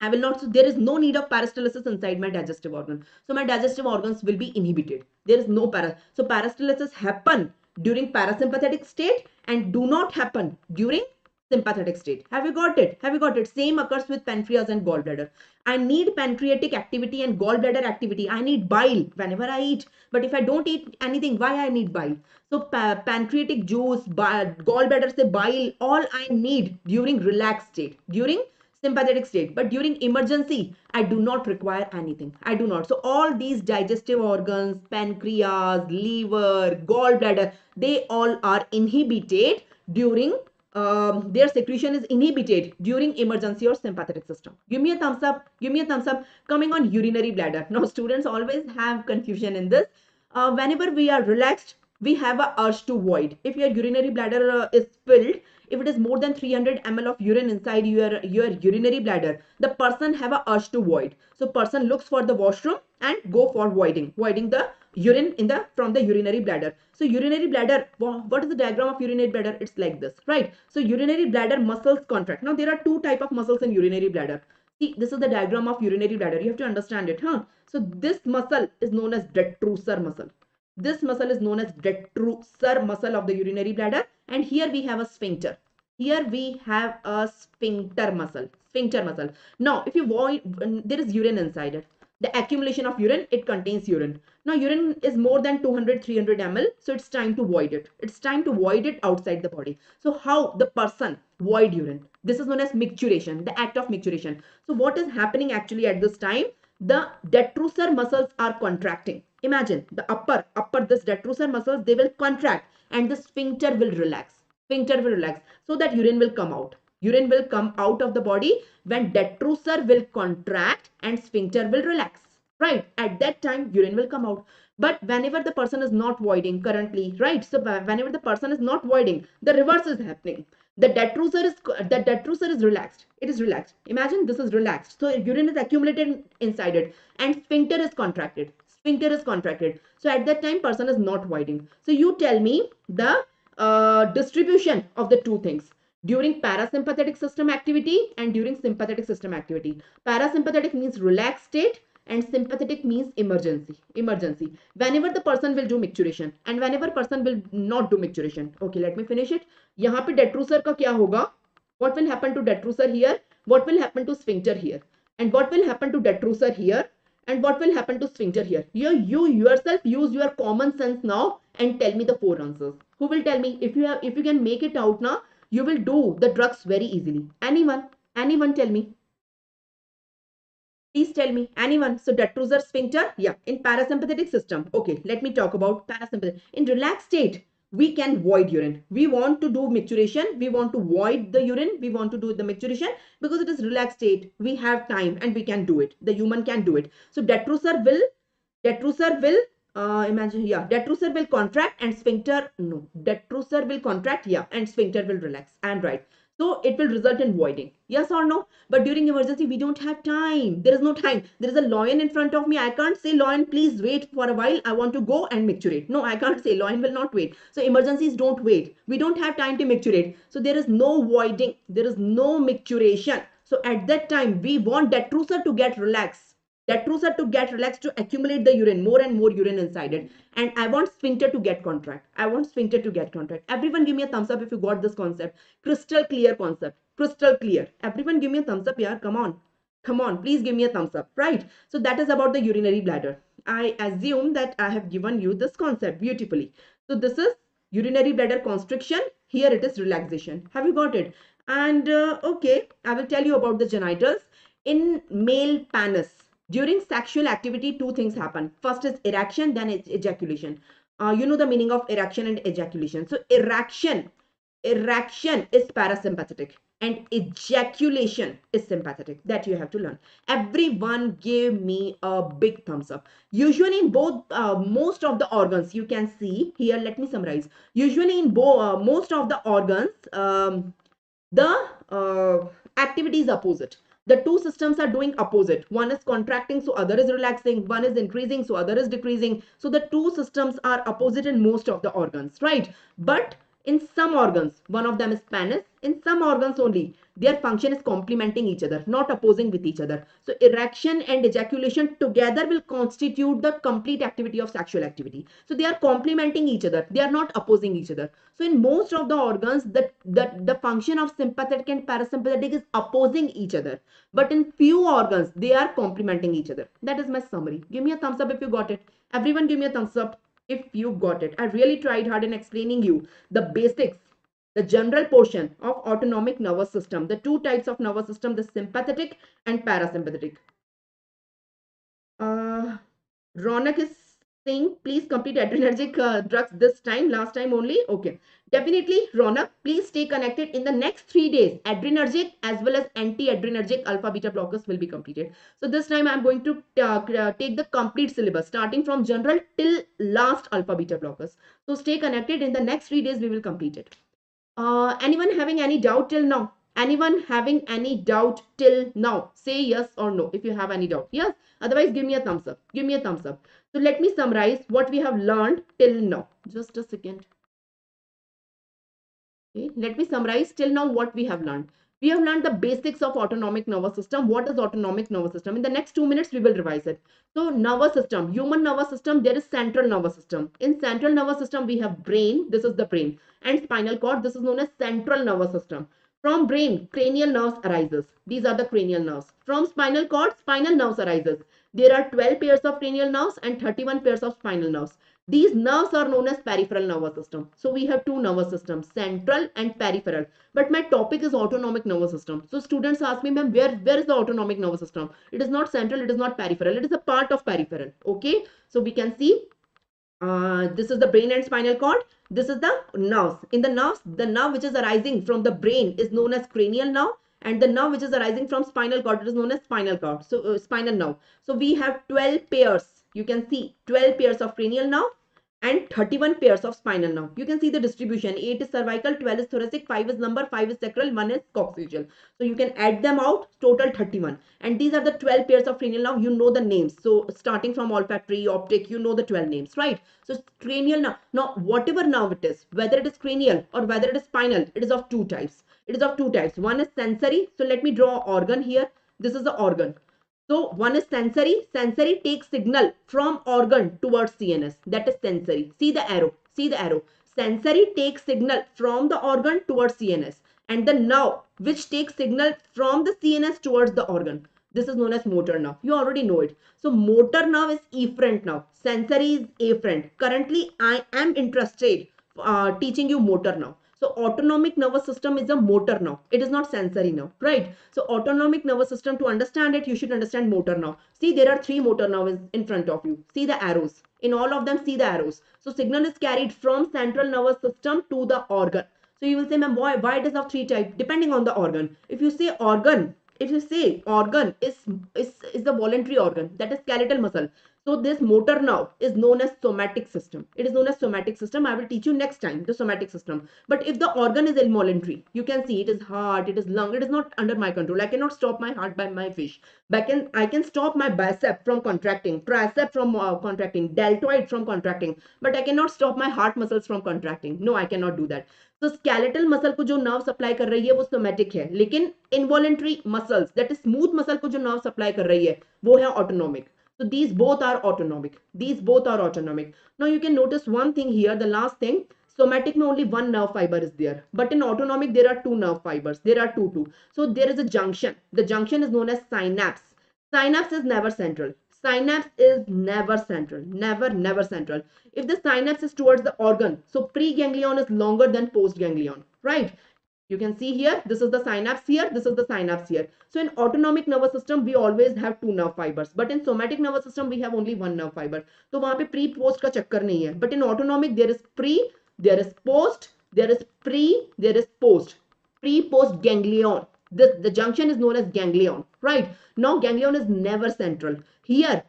I will not, so there is no need of peristalsis inside my digestive organ. So my digestive organs will be inhibited. There is no so peristalsis happen during parasympathetic state and do not happen during sympathetic state. Have you got it? Have you got it? Same occurs with pancreas and gallbladder. I need pancreatic activity and gallbladder activity. I need bile whenever I eat. But if I don't eat anything, why I need bile? So pancreatic juice, gallbladder say bile, all I need during relaxed state, during sympathetic state. But during emergency, I do not require anything. I do not. So all these digestive organs, pancreas, liver, gallbladder, they all are inhibited during their secretion is inhibited during emergency or sympathetic system. Give me a thumbs up. Give me a thumbs up. Coming on urinary bladder. Now students always have confusion in this. Whenever we are relaxed, we have a urge to void. If your urinary bladder is filled, if it is more than 300 ml of urine inside your urinary bladder, the person have a urge to void. So person looks for the washroom and go for voiding the urine in the from the urinary bladder. So urinary bladder, what is the diagram of urinary bladder? It's like this, right? So urinary bladder muscles contract. Now there are two type of muscles in urinary bladder. See, this is the diagram of urinary bladder. You have to understand it, huh? So this muscle is known as detrusor muscle. This muscle is known as detrusor muscle of the urinary bladder. And here we have a sphincter. Here we have a sphincter muscle. Sphincter muscle. Now, if you void, there is urine inside it. The accumulation of urine, it contains urine. Now, urine is more than 200, 300 ml. So, it's time to void it. It's time to void it outside the body. So, how the person void urine? This is known as micturition, the act of micturition. So, what is happening actually at this time? The detrusor muscles are contracting. Imagine the this detrusor muscles, they will contract and the sphincter will relax. Sphincter will relax so that urine will come out. Urine will come out of the body when detrusor will contract and sphincter will relax. Right? At that time, urine will come out. But whenever the person is not voiding currently, right? So whenever the person is not voiding, the reverse is happening. The detrusor is relaxed. It is relaxed. Imagine this is relaxed. So urine is accumulated inside it and sphincter is contracted. Sphincter is contracted. So at that time, person is not voiding. So you tell me the distribution of the two things during parasympathetic system activity and during sympathetic system activity. Parasympathetic means relaxed state and sympathetic means emergency. Whenever the person will do micturition and whenever person will not do micturition. Okay, let me finish it. यहाँ पे detrusor का क्या होगा? What will happen to detrusor here? What will happen to sphincter here? And what will happen to detrusor here? And what will happen to sphincter here? You yourself use your common sense now and tell me the four answers. Who will tell me? If you can make it out now, you will do the drugs very easily. Anyone tell me. Please tell me, anyone. So detrusor, sphincter, yeah, in parasympathetic system. Okay, let me talk about parasympathetic. In relaxed state, we can void urine. We want to do micturition. We want to void the urine. We want to do the micturition because it is relaxed state. We have time and we can do it. The human can do it. So detrusor will imagine, yeah, detrusor will contract and sphincter, no, detrusor will contract, yeah, and sphincter will relax. I'm right. So it will result in voiding. Yes or no? But during emergency, we don't have time. There is no time. There is a lion in front of me. I can't say, lion, please wait for a while. I want to go and micturate. No, I can't say. Lion will not wait. So emergencies don't wait. We don't have time to micturate. So there is no voiding. There is no micturation. So at that time, we want detrusor to get relaxed. Detrusor to get relaxed to accumulate the urine, more and more urine inside it. And I want sphincter to get contract. I want sphincter to get contract. Everyone give me a thumbs up if you got this concept. Crystal clear concept. Crystal clear. Everyone give me a thumbs up, yeah. Come on. Come on. Please give me a thumbs up. Right. So that is about the urinary bladder. I assume that I have given you this concept beautifully. So this is urinary bladder constriction. Here it is relaxation. Have you got it? And okay, I will tell you about the genitals. In male penis, during sexual activity, two things happen. First is erection, then it's ejaculation. You know the meaning of erection and ejaculation. So erection is parasympathetic and ejaculation is sympathetic. That you have to learn. Everyone give me a big thumbs up. Usually in both, most of the organs, you can see here, let me summarize. Usually in most of the organs, the activity is opposite. The two systems are doing opposite. One is contracting, so other is relaxing. One is increasing, so other is decreasing. So the two systems are opposite in most of the organs, right? But in some organs, one of them is penis. In some organs only, their function is complementing each other, not opposing with each other. So erection and ejaculation together will constitute the complete activity of sexual activity. So they are complementing each other. They are not opposing each other. So in most of the organs, the function of sympathetic and parasympathetic is opposing each other. But in few organs, they are complementing each other. That is my summary. Give me a thumbs up if you got it. Everyone give me a thumbs up if you got it. I really tried hard in explaining you the basics, the general portion of autonomic nervous system, the two types of nervous system, the sympathetic and parasympathetic. Ronak is saying, please complete adrenergic drugs this time, last time only. Okay. Definitely, Ronak, please stay connected. In the next 3 days, adrenergic as well as anti-adrenergic alpha beta blockers will be completed. So this time I'm going to take the complete syllabus starting from general till last alpha beta blockers. So stay connected. In the next 3 days, we will complete it. Anyone having any doubt till now? Anyone having any doubt till now? Say yes or no if you have any doubt. Yes. Otherwise, give me a thumbs up. Give me a thumbs up. So let me summarize what we have learned till now. Just a second. Okay. Let me summarize till now what we have learned. We have learned the basics of autonomic nervous system. What is autonomic nervous system? In the next 2 minutes, we will revise it. So nervous system, human nervous system, there is central nervous system. In central nervous system, we have brain. This is the brain. And spinal cord. This is known as central nervous system. From brain, cranial nerves arises. These are the cranial nerves. From spinal cord, spinal nerves arises. There are 12 pairs of cranial nerves and 31 pairs of spinal nerves. These nerves are known as peripheral nervous system. So we have two nervous systems, central and peripheral. But my topic is autonomic nervous system. So students ask me, ma'am, where is the autonomic nervous system? It is not central, it is not peripheral. It is a part of peripheral. Okay. So we can see this is the brain and spinal cord. This is the nerves. In the nerves, the nerve which is arising from the brain is known as cranial nerve, and the nerve which is arising from spinal cord, it is known as spinal cord. So spinal nerve. So we have 12 pairs. You can see 12 pairs of cranial nerve and 31 pairs of spinal nerve. You can see the distribution. 8 is cervical, 12 is thoracic, 5 is lumbar, 5 is sacral, 1 is coccygeal. So you can add them out, total 31. And these are the 12 pairs of cranial nerve. You know the names. So starting from olfactory, optic, you know the 12 names, right? So cranial nerve. Now, whatever nerve it is, whether it is cranial or whether it is spinal, it is of two types. It is of two types. One is sensory. So let me draw an organ here. This is the organ. So one is sensory. Sensory takes signal from organ towards CNS. That is sensory. See the arrow. See the arrow. Sensory takes signal from the organ towards CNS. And the nerve which takes signal from the CNS towards the organ. This is known as motor nerve. You already know it. So motor nerve is efferent nerve. Sensory is afferent. Currently, I am interested teaching you motor nerve. So autonomic nervous system is a motor nerve. It is not sensory nerve, right? So autonomic nervous system, to understand it, you should understand motor nerve. See, there are three motor nerves in front of you. See the arrows. In all of them, see the arrows. So signal is carried from central nervous system to the organ. So you will say, ma'am, why it is of three types? Depending on the organ. If you say organ, if you say organ is the voluntary organ, that is skeletal muscle. So this motor nerve is known as somatic system. It is known as somatic system. I will teach you next time the somatic system. But if the organ is involuntary, you can see it is heart, it is lung, it is not under my control. I cannot stop my heart by my fish. I can stop my bicep from contracting, tricep from contracting, deltoid from contracting, but I cannot stop my heart muscles from contracting. No, I cannot do that. तो skeletal muscle को जो nerve supply कर रही है वो somatic है, लेकिन involuntary muscles that is smooth muscle को जो नर्व सप्लाई कर रही है वो है autonomic. So these both are autonomic. These both are autonomic. Now you can notice one thing here, the last thing. Somatic में only one nerve fiber is there, but in autonomic there are two nerve fibers. There are two. So there is a junction. The junction is known as synapse. Synapse is never central. Synapse is never central. Never central. If the synapse is towards the organ, so preganglion is longer than postganglion, right? You can see here, this is the synapse here, this is the synapse here. So in autonomic nervous system, we always have two nerve fibers. But in somatic nervous system, we have only one nerve fiber. तो वहाँ पे pre post का चक्कर नहीं है. But in autonomic, there is pre, there is post, there is pre, there is post. Pre post ganglion. The junction is known as ganglion, right? Now ganglion is never central. Here,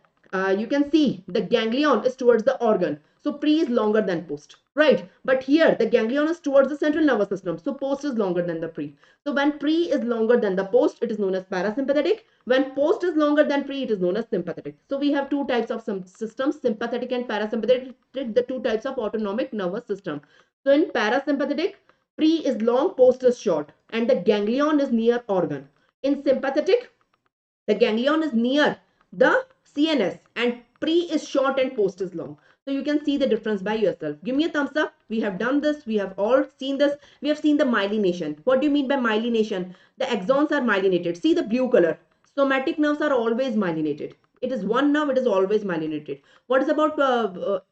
you can see the ganglion is towards the organ. So pre is longer than post, right? But here the ganglion is towards the central nervous system. So post is longer than the pre. So when pre is longer than the post, it is known as parasympathetic. When post is longer than pre, it is known as sympathetic. So we have two types of some systems, sympathetic and parasympathetic, the two types of autonomic nervous system. So in parasympathetic, pre is long, post is short, and the ganglion is near organ. In sympathetic, the ganglion is near the CNS and pre is short and post is long. So you can see the difference by yourself. Give me a thumbs up. We have done this. We have all seen this. We have seen the myelination. What do you mean by myelination? The axons are myelinated. See the blue color. Somatic nerves are always myelinated. It is one nerve. It is always myelinated. What is about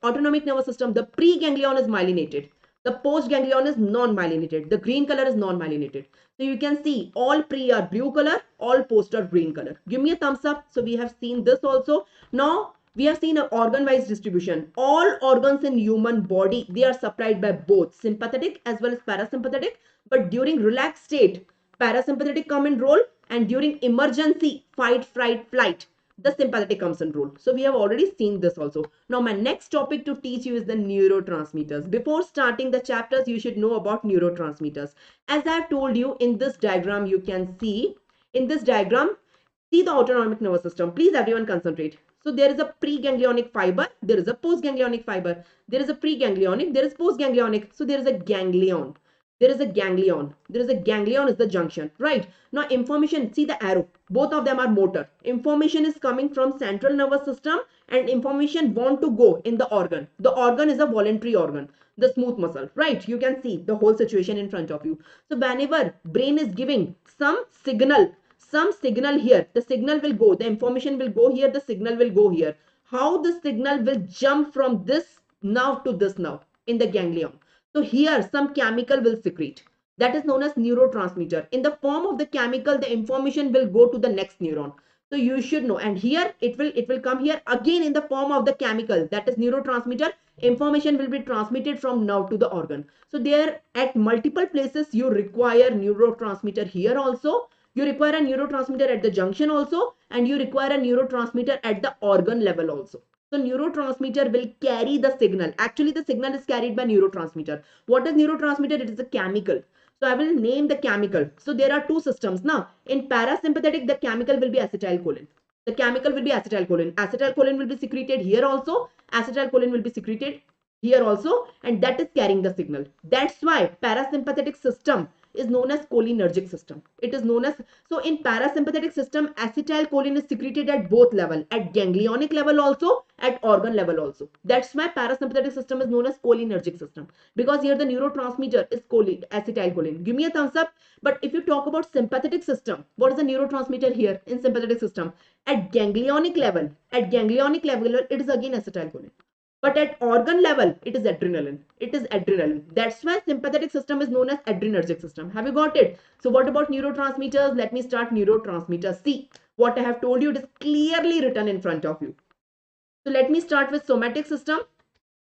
autonomic nervous system? The preganglion is myelinated. The postganglion is non-myelinated. The green color is non-myelinated. So you can see all pre are blue color, all post are green color. Give me a thumbs up. So we have seen this also. Now we have seen an organ-wise distribution. All organs in human body, they are supplied by both sympathetic as well as parasympathetic. But during relaxed state, parasympathetic come in role, and during emergency, fight, fright, flight, the sympathetic comes in role. So we have already seen this also. Now my next topic to teach you is the neurotransmitters. Before starting the chapters, you should know about neurotransmitters. As I have told you, in this diagram, you can see, in this diagram, see the autonomic nervous system. Please everyone concentrate. So there is a preganglionic fiber, there is a postganglionic fiber. There is a preganglionic, there is postganglionic. So there is a ganglion. There is a ganglion. There is a ganglion is the junction, right? Now information, see the arrow. Both of them are motor. Information is coming from central nervous system and information want to go in the organ. The organ is a voluntary organ, the smooth muscle, right? You can see the whole situation in front of you. So whenever brain is giving some signal here, the signal will go, the information will go here, the signal will go here. How the signal will jump from this nerve to this nerve in the ganglion. So here some chemical will secrete. That is known as neurotransmitter. In the form of the chemical, the information will go to the next neuron. So you should know. And here it will come here again in the form of the chemical. That is neurotransmitter. Information will be transmitted from nerve to the organ. So there at multiple places you require neurotransmitter here also. You require a neurotransmitter at the junction also, and you require a neurotransmitter at the organ level also. So neurotransmitter will carry the signal. Actually, the signal is carried by neurotransmitter. What is neurotransmitter? It is a chemical. So I will name the chemical. So there are two systems now. In parasympathetic, the chemical will be acetylcholine. The chemical will be acetylcholine. Acetylcholine will be secreted here also. Acetylcholine will be secreted here also, and that is carrying the signal. That's why parasympathetic system is known as cholinergic system. It is known as, so in parasympathetic system, acetylcholine is secreted at both level, at ganglionic level also, at organ level also. That's why parasympathetic system is known as cholinergic system, because here the neurotransmitter is acetylcholine. Give me a thumbs up. But if you talk about sympathetic system, what is the neurotransmitter here in sympathetic system? At ganglionic level, it is again acetylcholine. But at organ level, it is adrenaline. It is adrenaline. That's why sympathetic system is known as adrenergic system. Have you got it? So what about neurotransmitters? Let me start neurotransmitters. See, what I have told you, it is clearly written in front of you. So let me start with somatic system.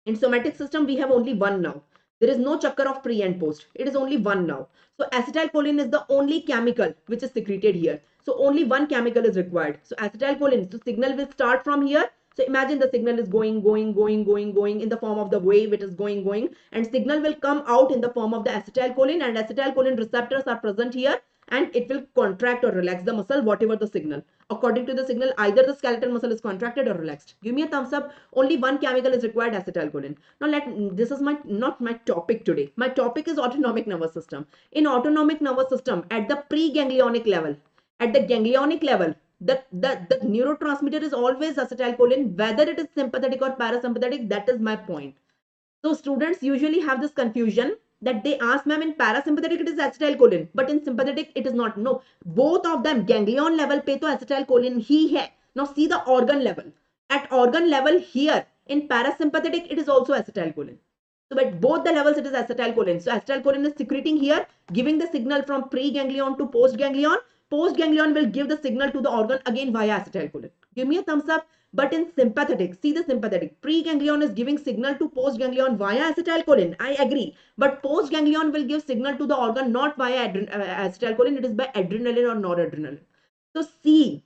In somatic system, we have only one nerve. There is no chakkar of pre and post. It is only one nerve. So acetylcholine is the only chemical which is secreted here. So only one chemical is required. So acetylcholine, so signal will start from here. So imagine the signal is going in the form of the wave. It is going, and signal will come out in the form of the acetylcholine, and acetylcholine receptors are present here, and it will contract or relax the muscle, whatever the signal. According to the signal, either the skeletal muscle is contracted or relaxed. Give me a thumbs up. Only one chemical is required, acetylcholine. Now this is not my topic today. My topic is autonomic nervous system. In autonomic nervous system, at the preganglionic level, the neurotransmitter is always acetylcholine, whether it is sympathetic or parasympathetic. That is my point. So students usually have this confusion that they ask, ma'am, in parasympathetic it is acetylcholine, but in sympathetic it is not. No, both of them ganglion level pe to acetylcholine ही है. Now see the organ level. At organ level here in parasympathetic it is also acetylcholine. So at both the levels it is acetylcholine. So acetylcholine is secreting here, giving the signal from preganglion to postganglion. Postganglion will give the signal to the organ again via acetylcholine. Give me a thumbs up. But in sympathetic, see the sympathetic, preganglion is giving signal to postganglion via acetylcholine. I agree. But postganglion will give signal to the organ not via acetylcholine. It is by adrenaline or noradrenaline. So see,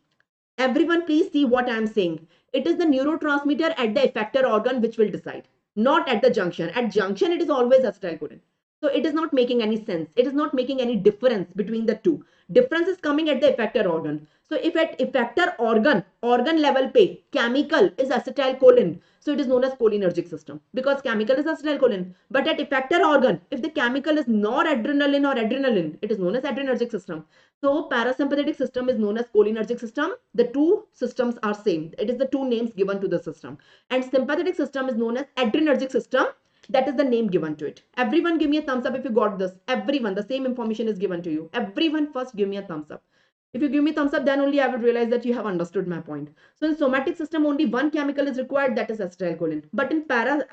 everyone please see what I am saying. It is the neurotransmitter at the effector organ which will decide, not at the junction. At junction, it is always acetylcholine. So it is not making any sense. It is not making any difference between the two. Difference is coming at the effector organ. So if at effector organ level pe, chemical is acetylcholine, so it is known as cholinergic system because chemical is acetylcholine. But at effector organ, if the chemical is noradrenaline or adrenaline, it is known as adrenergic system. So parasympathetic system is known as cholinergic system. The two systems are same. It is the two names given to the system. And sympathetic system is known as adrenergic system. That is the name given to it. Everyone give me a thumbs up if you got this. Everyone, the same information is given to you. Everyone first give me a thumbs up. If you give me thumbs up, then only I will realize that you have understood my point. So in somatic system, only one chemical is required, that is acetylcholine. But in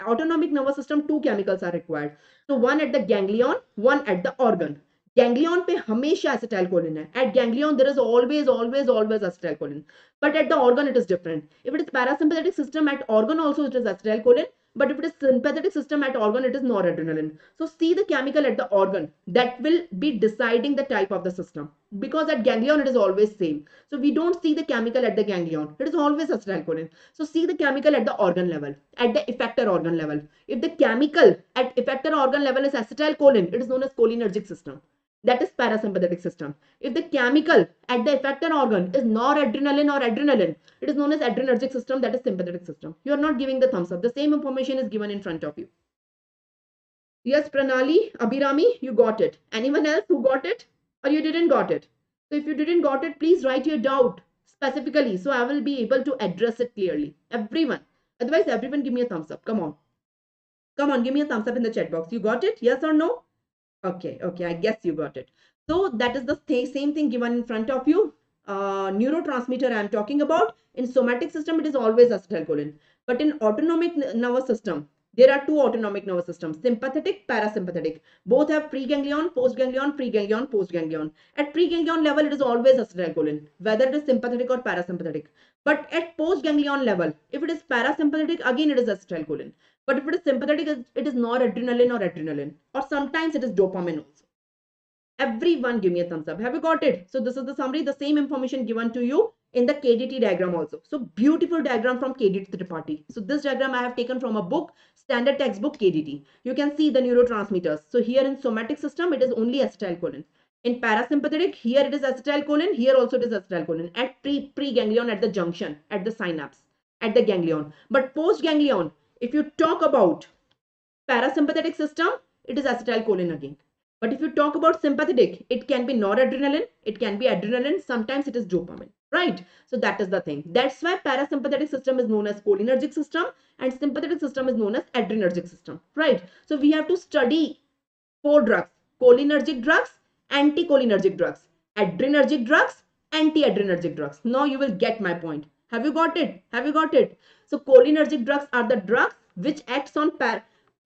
autonomic nervous system, two chemicals are required. So one at the ganglion, one at the organ. Ganglion पे हमेशा acetylcholine है. At ganglion there is always acetylcholine. But at the organ it is different. If it is parasympathetic system, at organ also it is acetylcholine. But if it is sympathetic system, at organ it is noradrenaline. So see the chemical at the organ, that will be deciding the type of the system. Because at ganglion it is always same. So we don't see the chemical at the ganglion. It is always acetylcholine. So see the chemical at the organ level, at the effector organ level. If the chemical at effector organ level is acetylcholine, it is known as cholinergic system. That is parasympathetic system. If the chemical at the effector organ is noradrenaline or adrenaline, it is known as adrenergic system, that is sympathetic system. You are not giving the thumbs up. The same information is given in front of you. Yes, Pranali, Abhirami, you got it. Anyone else who got it? Or you didn't got it? So if you didn't got it, please write your doubt specifically so I will be able to address it clearly. Everyone. Otherwise, everyone give me a thumbs up. Come on. Come on, give me a thumbs up in the chat box. You got it? Yes or no? Okay, I guess you got it. So that is the same thing given in front of you. Neurotransmitter I am talking about. In somatic system, it is always acetylcholine. But in autonomic nervous system, there are two autonomic nervous systems, sympathetic, parasympathetic. Both have preganglion, postganglion, preganglion, postganglion. At preganglion level, it is always acetylcholine, whether it is sympathetic or parasympathetic. But at postganglion level, if it is parasympathetic, again it is acetylcholine. But if it is sympathetic, it is noradrenaline or adrenaline. Or sometimes it is dopamine also. Everyone give me a thumbs up. Have you got it? So this is the summary, the same information given to you in the KDT diagram also. So beautiful diagram from KDT Tripathi. So this diagram I have taken from a book, standard textbook KDT. You can see the neurotransmitters. So here in somatic system, it is only acetylcholine. In parasympathetic, here it is acetylcholine. Here also it is acetylcholine at preganglion, at the junction, at the synapse, at the ganglion. But postganglion, if you talk about parasympathetic system, it is acetylcholine again. But if you talk about sympathetic, it can be noradrenaline, it can be adrenaline, sometimes it is dopamine, right? So that is the thing. That's why parasympathetic system is known as cholinergic system and sympathetic system is known as adrenergic system, right? So we have to study 4 drugs: cholinergic drugs, anticholinergic drugs, adrenergic drugs, anti-adrenergic drugs. Now you will get my point. Have you got it? Have you got it? So cholinergic drugs are the drugs which acts on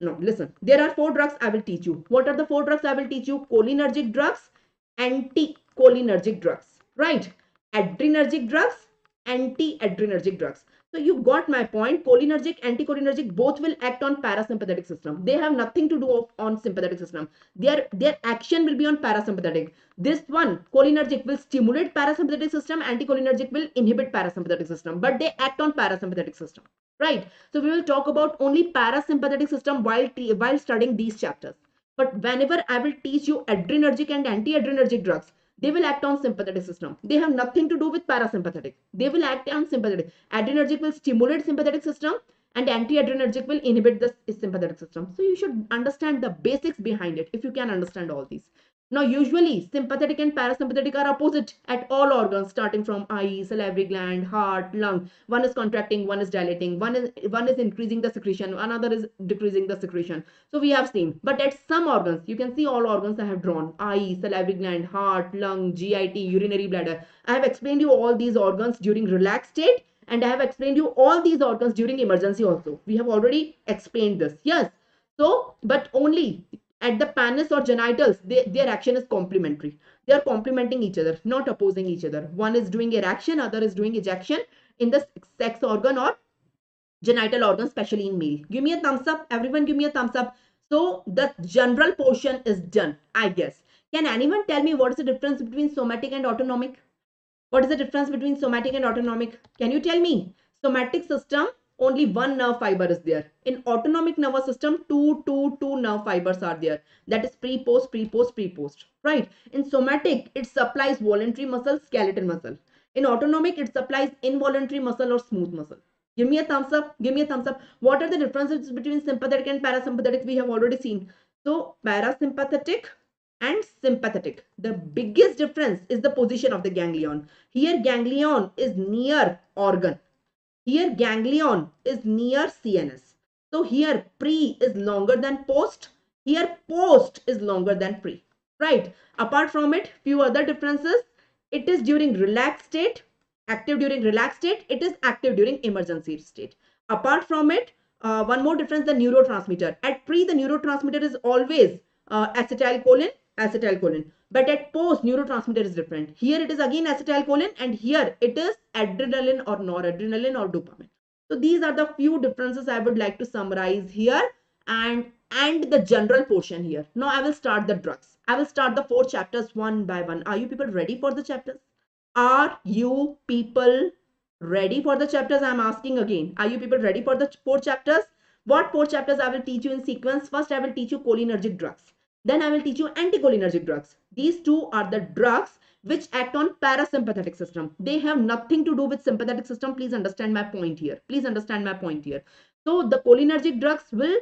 no, listen. There are 4 drugs I will teach you. What are the 4 drugs I will teach you? Cholinergic drugs, anticholinergic drugs, right? Adrenergic drugs, anti-adrenergic drugs. So you got my point. Cholinergic, anticholinergic, both will act on parasympathetic system. They have nothing to do on sympathetic system. Their action will be on parasympathetic. This one, cholinergic, will stimulate parasympathetic system. Anticholinergic will inhibit parasympathetic system. But they act on parasympathetic system, right? So we will talk about only parasympathetic system while studying these chapters. But whenever I will teach you adrenergic and anti-adrenergic drugs, they will act on sympathetic system. They have nothing to do with parasympathetic. They will act on sympathetic. Adrenergic will stimulate sympathetic system and anti-adrenergic will inhibit the sympathetic system. So you should understand the basics behind it if you can understand all these. Now, usually sympathetic and parasympathetic are opposite at all organs, starting from eye, salivary gland, heart, lung. One is contracting, one is dilating, one is increasing the secretion, another is decreasing the secretion. So we have seen, but at some organs, you can see all organs I have drawn: eye, salivary gland, heart, lung, GIT, urinary bladder. I have explained you all these organs during relaxed state, and I have explained you all these organs during emergency also. We have already explained this. Yes. So, but only at the panis or genitals, their action is complementary. They are complementing each other, not opposing each other. One is doing erection, other is doing ejection in the sex organ or genital organ, especially in male. Give me a thumbs up. Everyone give me a thumbs up. So the general portion is done, I guess. Can anyone tell me what is the difference between somatic and autonomic? What is the difference between somatic and autonomic? Can you tell me? Somatic system, only one nerve fiber is there. In autonomic nervous system, two nerve fibers are there. That is pre-post, pre-post, pre-post. Right? In somatic, it supplies voluntary muscle, skeletal muscle. In autonomic, it supplies involuntary muscle or smooth muscle. Give me a thumbs up. Give me a thumbs up. What are the differences between sympathetic and parasympathetic? We have already seen. So parasympathetic and sympathetic. The biggest difference is the position of the ganglion. Here ganglion is near organ. Here ganglion is near CNS. So here pre is longer than post. Here post is longer than pre. Right. Apart from it, few other differences. It is during relaxed state, active during relaxed state. It is active during emergency state. Apart from it, one more difference, the neurotransmitter. At pre, the neurotransmitter is always acetylcholine. But at post, neurotransmitter is different. Here it is again acetylcholine, and here it is adrenaline or noradrenaline or dopamine. So these are the few differences I would like to summarize here, and the general portion here. Now I will start the drugs. I will start the 4 chapters one by one. Are you people ready for the chapters? Are you people ready for the chapters? I'm asking again. Are you people ready for the 4 chapters? What 4 chapters I will teach you in sequence? First, I will teach you cholinergic drugs. Then I will teach you anticholinergic drugs. These two are the drugs which act on parasympathetic system. They have nothing to do with sympathetic system. Please understand my point here. Please understand my point here. So the cholinergic drugs will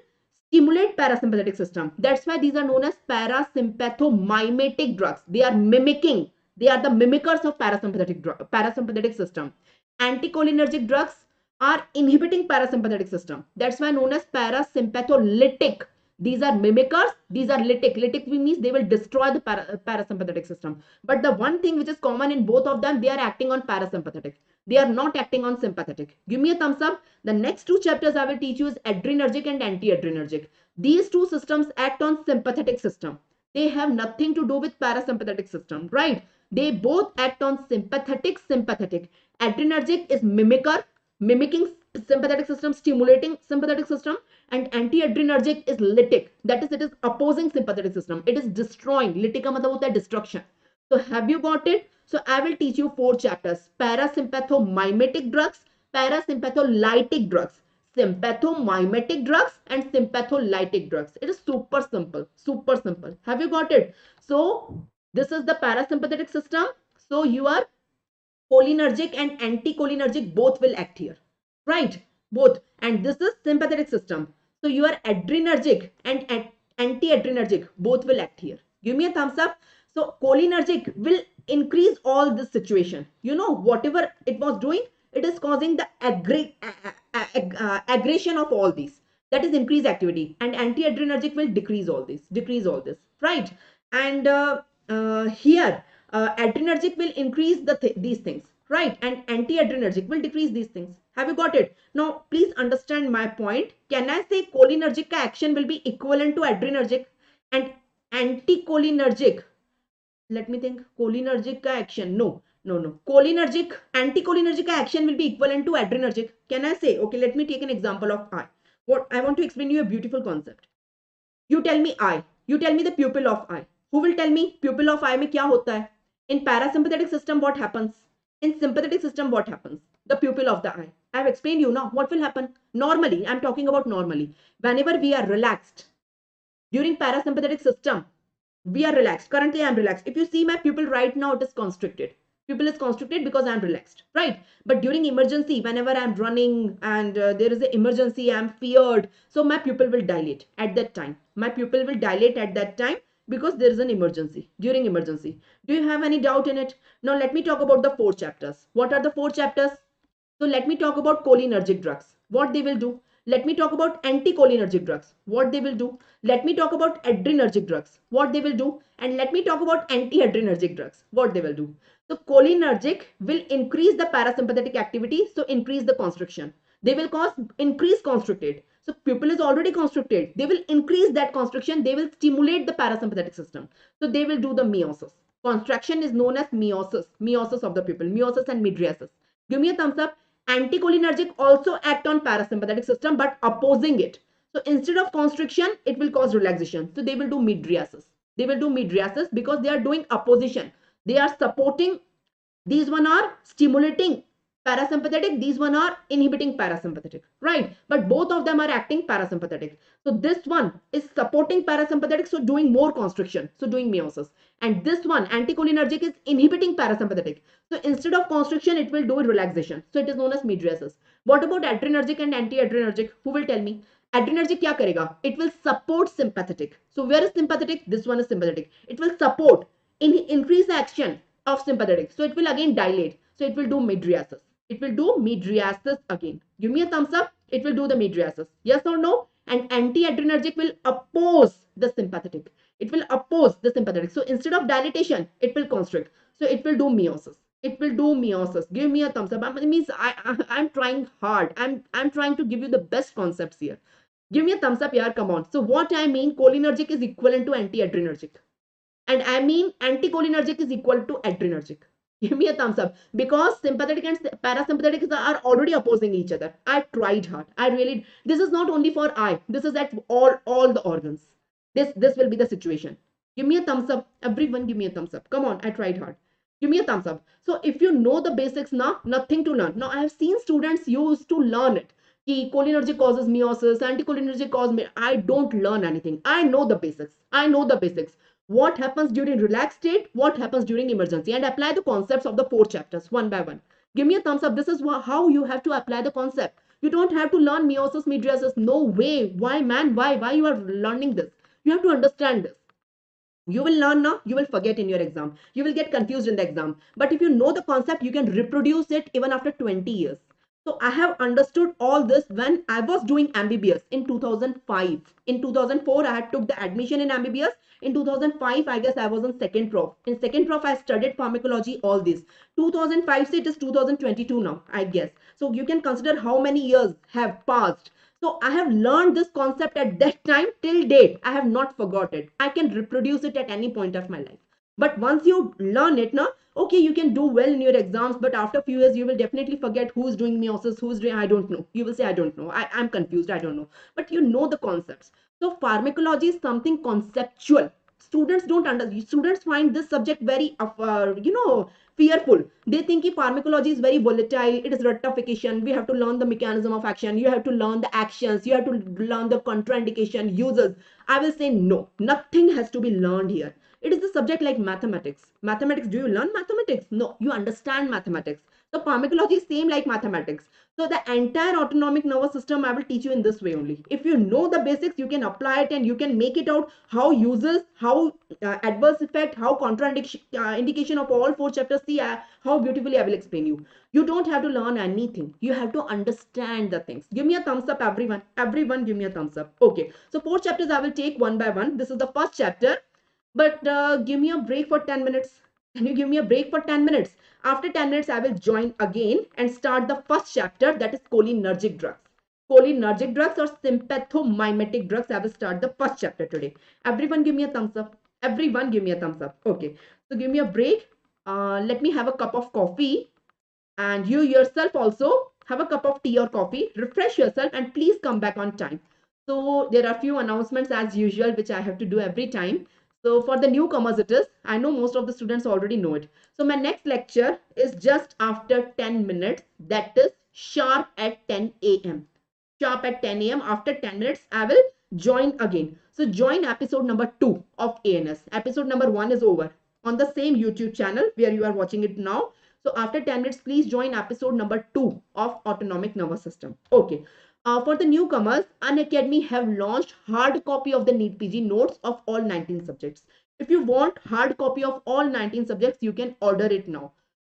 stimulate parasympathetic system. That's why these are known as parasympathomimetic drugs. They are mimicking. They are the mimickers of parasympathetic system. Anticholinergic drugs are inhibiting parasympathetic system. That's why known as parasympatholytic. These are mimickers. These are lytic. Lytic means they will destroy the parasympathetic system. But the one thing which is common in both of them, they are acting on parasympathetic. They are not acting on sympathetic. Give me a thumbs up. The next 2 chapters I will teach you is adrenergic and anti-adrenergic. These two systems act on sympathetic system. They have nothing to do with parasympathetic system, right? They both act on sympathetic. Adrenergic is mimicking sympathetic system, stimulating sympathetic system, and anti-adrenergic is lytic. That is, it is opposing sympathetic system. It is destroying. Lytic का मतलब होता है destruction. So have you got it? So I will teach you 4 chapters: parasympathomimetic drugs, parasympatholytic drugs, sympathomimetic drugs, and sympatholytic drugs. It is super simple. Super simple. Have you got it? So this is the parasympathetic system. So you are cholinergic and anticholinergic both will act here, right? Both. And this is sympathetic system. So you are adrenergic and anti-adrenergic both will act here. Give me a thumbs up. So cholinergic will increase all this situation. You know, whatever it was doing, it is causing the aggression of all these. That is increased activity. And anti-adrenergic will decrease all this, right? And here adrenergic will increase these things, right? And anti-adrenergic will decrease these things. Have you got it? Now please understand my point. Can I say cholinergic action will be equivalent to adrenergic, and anticholinergic, let me think, cholinergic action, no, No. Cholinergic, anticholinergic action will be equivalent to adrenergic. Can I say? Okay, let me take an example of eye. What I want to explain you a beautiful concept. You tell me eye. You tell me the pupil of eye. Who will tell me pupil of eye में क्या होता है? In parasympathetic system, what happens? In sympathetic system, what happens? The pupil of the eye. I have explained you now. What will happen? Normally, I'm talking about normally. Whenever we are relaxed, during parasympathetic system, we are relaxed. Currently, I'm relaxed. If you see my pupil right now, it is constricted. Pupil is constricted because I'm relaxed, right? But during emergency, whenever I'm running and there is an emergency, I'm feared. So my pupil will dilate at that time. My pupil will dilate at that time because there is an emergency, during emergency. Do you have any doubt in it? Now, let me talk about the 4 chapters. What are the 4 chapters? So let me talk about cholinergic drugs. What they will do? Let me talk about anticholinergic drugs. What they will do? Let me talk about adrenergic drugs. What they will do? And let me talk about anti-adrenergic drugs. What they will do? So cholinergic will increase the parasympathetic activity. So increase the constriction. They will cause increase constricted. So pupil is already constricted. They will increase that constriction. They will stimulate the parasympathetic system. So they will do the meiosis. Contraction is known as meiosis. Meiosis of the pupil. Meiosis and mydriasis. Give me a thumbs up. Anticholinergic also act on parasympathetic system but opposing it. So instead of constriction, it will cause relaxation. So they will do mydriasis. They will do mydriasis because they are doing opposition. They are supporting. These one are stimulating parasympathetic. These one are inhibiting parasympathetic, right? But both of them are acting parasympathetic. So this one is supporting parasympathetic, so doing more constriction, so doing meiosis. And this one, anticholinergic, is inhibiting parasympathetic. So instead of constriction, it will do relaxation. So it is known as mydriasis. What about adrenergic and anti-adrenergic? Who will tell me? Adrenergic क्या करेगा? It will support sympathetic. So where is sympathetic? This one is sympathetic. It will support, increase the action of sympathetic. So it will again dilate. So it will do mydriasis. It will do mydriasis again. Give me a thumbs up. It will do the mydriasis. Yes or no? And anti-adrenergic will oppose the sympathetic. It will oppose the sympathetic. So instead of dilatation, it will constrict. So it will do meiosis. It will do meiosis. Give me a thumbs up. It means I'm trying hard. I'm trying to give you the best concepts here. Give me a thumbs up here. Come on. So what I mean, cholinergic is equivalent to anti-adrenergic. And I mean anticholinergic is equal to adrenergic. Give me a thumbs up because sympathetic and parasympathetic are already opposing each other. I tried hard. I really, this is not only for eye. This is at all the organs. This will be the situation. Give me a thumbs up. Everyone give me a thumbs up. Come on, I tried hard. Give me a thumbs up. So if you know the basics now, nothing to learn. Now I have seen students used to learn it. Cholinergic causes meiosis, anticholinergic causes me. I don't learn anything. I know the basics. I know the basics. What happens during relaxed state, what happens during emergency, and apply the concepts of the 4 chapters one by one. Give me a thumbs up. This is how you have to apply the concept. You don't have to learn meiosis, mydriasis. No way. Why, man? Why you are learning this? You have to understand this. You will learn now, you will forget in your exam. You will get confused in the exam. But if you know the concept, you can reproduce it even after 20 years. So I have understood all this when I was doing MBBS in 2005. In 2004, I had took the admission in MBBS. In 2005, I guess I was in second prof. In second prof, I studied pharmacology, all this. 2005, say it is 2022 now, I guess. So you can consider how many years have passed. So I have learned this concept at that time till date. I have not forgot it. I can reproduce it at any point of my life. But once you learn it now, okay, you can do well in your exams, but after a few years, you will definitely forget who's doing meiosis, who's doing, I don't know. You will say, I don't know. I'm confused. I don't know. But you know the concepts. So pharmacology is something conceptual. Students don't understand. Students find this subject very, fearful. They think pharmacology is very volatile. It is rectification. We have to learn the mechanism of action. You have to learn the actions. You have to learn the contraindication uses. I will say no. Nothing has to be learned here. It is a subject like mathematics. Mathematics, do you learn mathematics? No, you understand mathematics. So pharmacology is same like mathematics. So the entire autonomic nervous system I will teach you in this way only. If you know the basics, you can apply it and you can make it out how uses, how adverse effect, how contraindication indication of all 4 chapters. See how beautifully I will explain you. You don't have to learn anything. You have to understand the things. Give me a thumbs up, everyone. Everyone give me a thumbs up. Okay. So 4 chapters I will take one by one. This is the first chapter. But give me a break for 10 minutes. Can you give me a break for 10 minutes? After 10 minutes, I will join again and start the first chapter, that is cholinergic drugs. Cholinergic drugs or sympathomimetic drugs. I will start the first chapter today. Everyone give me a thumbs up. Everyone give me a thumbs up. Okay. So give me a break. let me have a cup of coffee, and you yourself also have a cup of tea or coffee, refresh yourself, and please come back on time. So there are few announcements as usual which I have to do every time. So for the newcomers it is, I know most of the students already know it. So my next lecture is just after 10 minutes, that is sharp at 10 a.m. Sharp at 10 a.m. After 10 minutes I will join again. So join episode number 2 of ANS. Episode number 1 is over on the same YouTube channel where you are watching it now. So after 10 minutes, please join episode number 2 of autonomic nervous system. Okay. For the newcomers, Unacademy have launched hard copy of the NEET PG notes of all 19 subjects. If you want hard copy of all 19 subjects, you can order it now.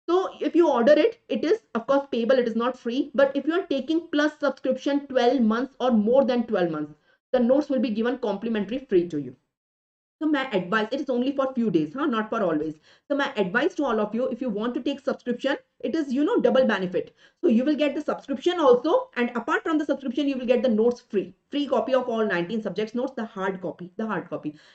So if you order it, it is of course payable, it is not free. But if you are taking plus subscription 12 months or more than 12 months, the notes will be given complimentary free to you. So my advice, it is only for few days, huh? Not for always. So my advice to all of you, if you want to take subscription, it is, double benefit. So you will get the subscription also, and apart from the subscription, you will get the notes free. Free copy of all 19 subjects notes, the hard copy,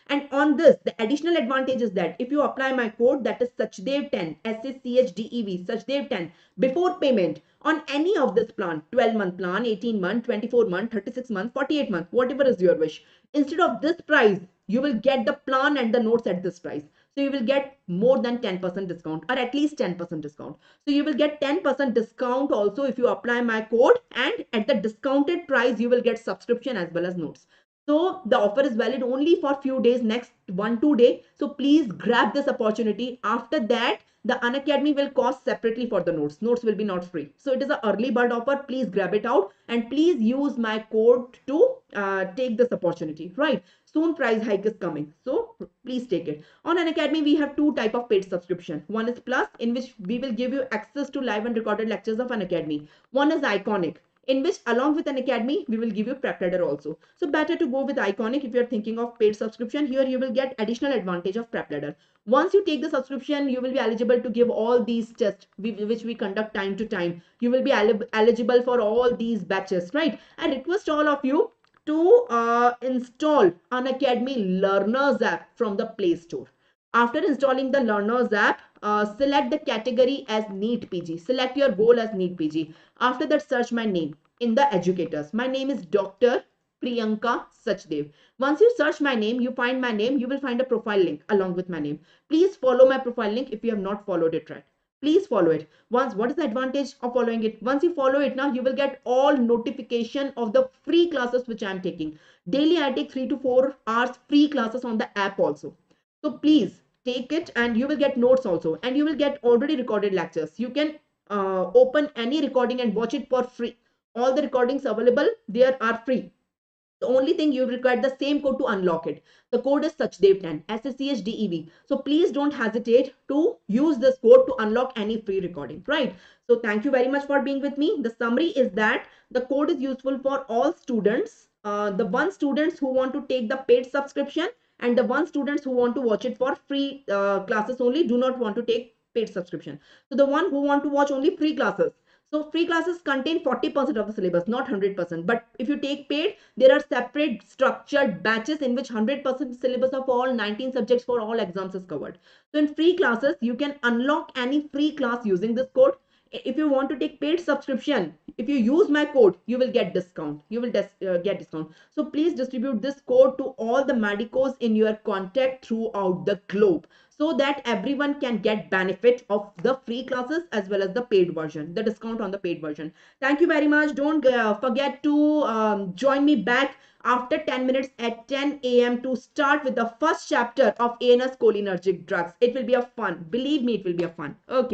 And on this, the additional advantage is that if you apply my code, that is Sachdev10, SACHDEV, Sachdev10, before payment on any of this plan, 12-month plan, 18-month, 24-month, 36-month, 48-month, whatever is your wish. Instead of this price, you will get the plan and the notes at this price. So you will get more than 10% discount, or at least 10% discount. So you will get 10% discount also if you apply my code, and at the discounted price, you will get subscription as well as notes. So the offer is valid only for few days, next 1-2 days. So please grab this opportunity. After that, the Unacademy will cost separately for the notes. Notes will be not free. So it is an early bird offer. Please grab it out and please use my code to take this opportunity, right? Soon price hike is coming, so please take it. On Unacademy, we have two type of paid subscription. One is Plus, in which we will give you access to live and recorded lectures of Unacademy. One is Iconic, in which along with Unacademy, we will give you prep ladder also. So better to go with Iconic if you are thinking of paid subscription. Here you will get additional advantage of prep ladder. Once you take the subscription, you will be eligible to give all these tests which we conduct time to time. You will be eligible for all these batches, right? I request all of you to install Unacademy Learners app from the Play Store. After installing the Learners app, select the category as NEET PG. Select your goal as NEET PG. After that, search my name in the educators. My name is Dr. Priyanka Sachdev. Once you search my name, you find my name, you will find a profile link along with my name. Please follow my profile link if you have not followed it right. Please follow it. Once, what is the advantage of following it? Once you follow it now, you will get all notification of the free classes which I am taking. Daily, I take 3 to 4 hours free classes on the app also. So please take it and you will get notes also. And you will get already recorded lectures. You can open any recording and watch it for free. All the recordings available there are free. The only thing you require the same code to unlock it. The code is Sachdev10, SACHDEV. So please don't hesitate to use this code to unlock any free recording, right? So thank you very much for being with me. The summary is that the code is useful for all students. The one students who want to take the paid subscription, and the one students who want to watch it for free classes only, do not want to take paid subscription. So the one who want to watch only free classes, so free classes contain 40% of the syllabus, not 100%. But if you take paid, there are separate structured batches in which 100% syllabus of all 19 subjects for all exams is covered. So in free classes, you can unlock any free class using this code. If you want to take paid subscription, if you use my code, you will get discount. You will get discount. So please distribute this code to all the medicos in your contact throughout the globe, so that everyone can get benefit of the free classes as well as the paid version, the discount on the paid version. Thank you very much. Don't forget to join me back after 10 minutes at 10 a.m. to start with the first chapter of ANS cholinergic drugs. It will be a fun. Believe me, it will be a fun. Okay.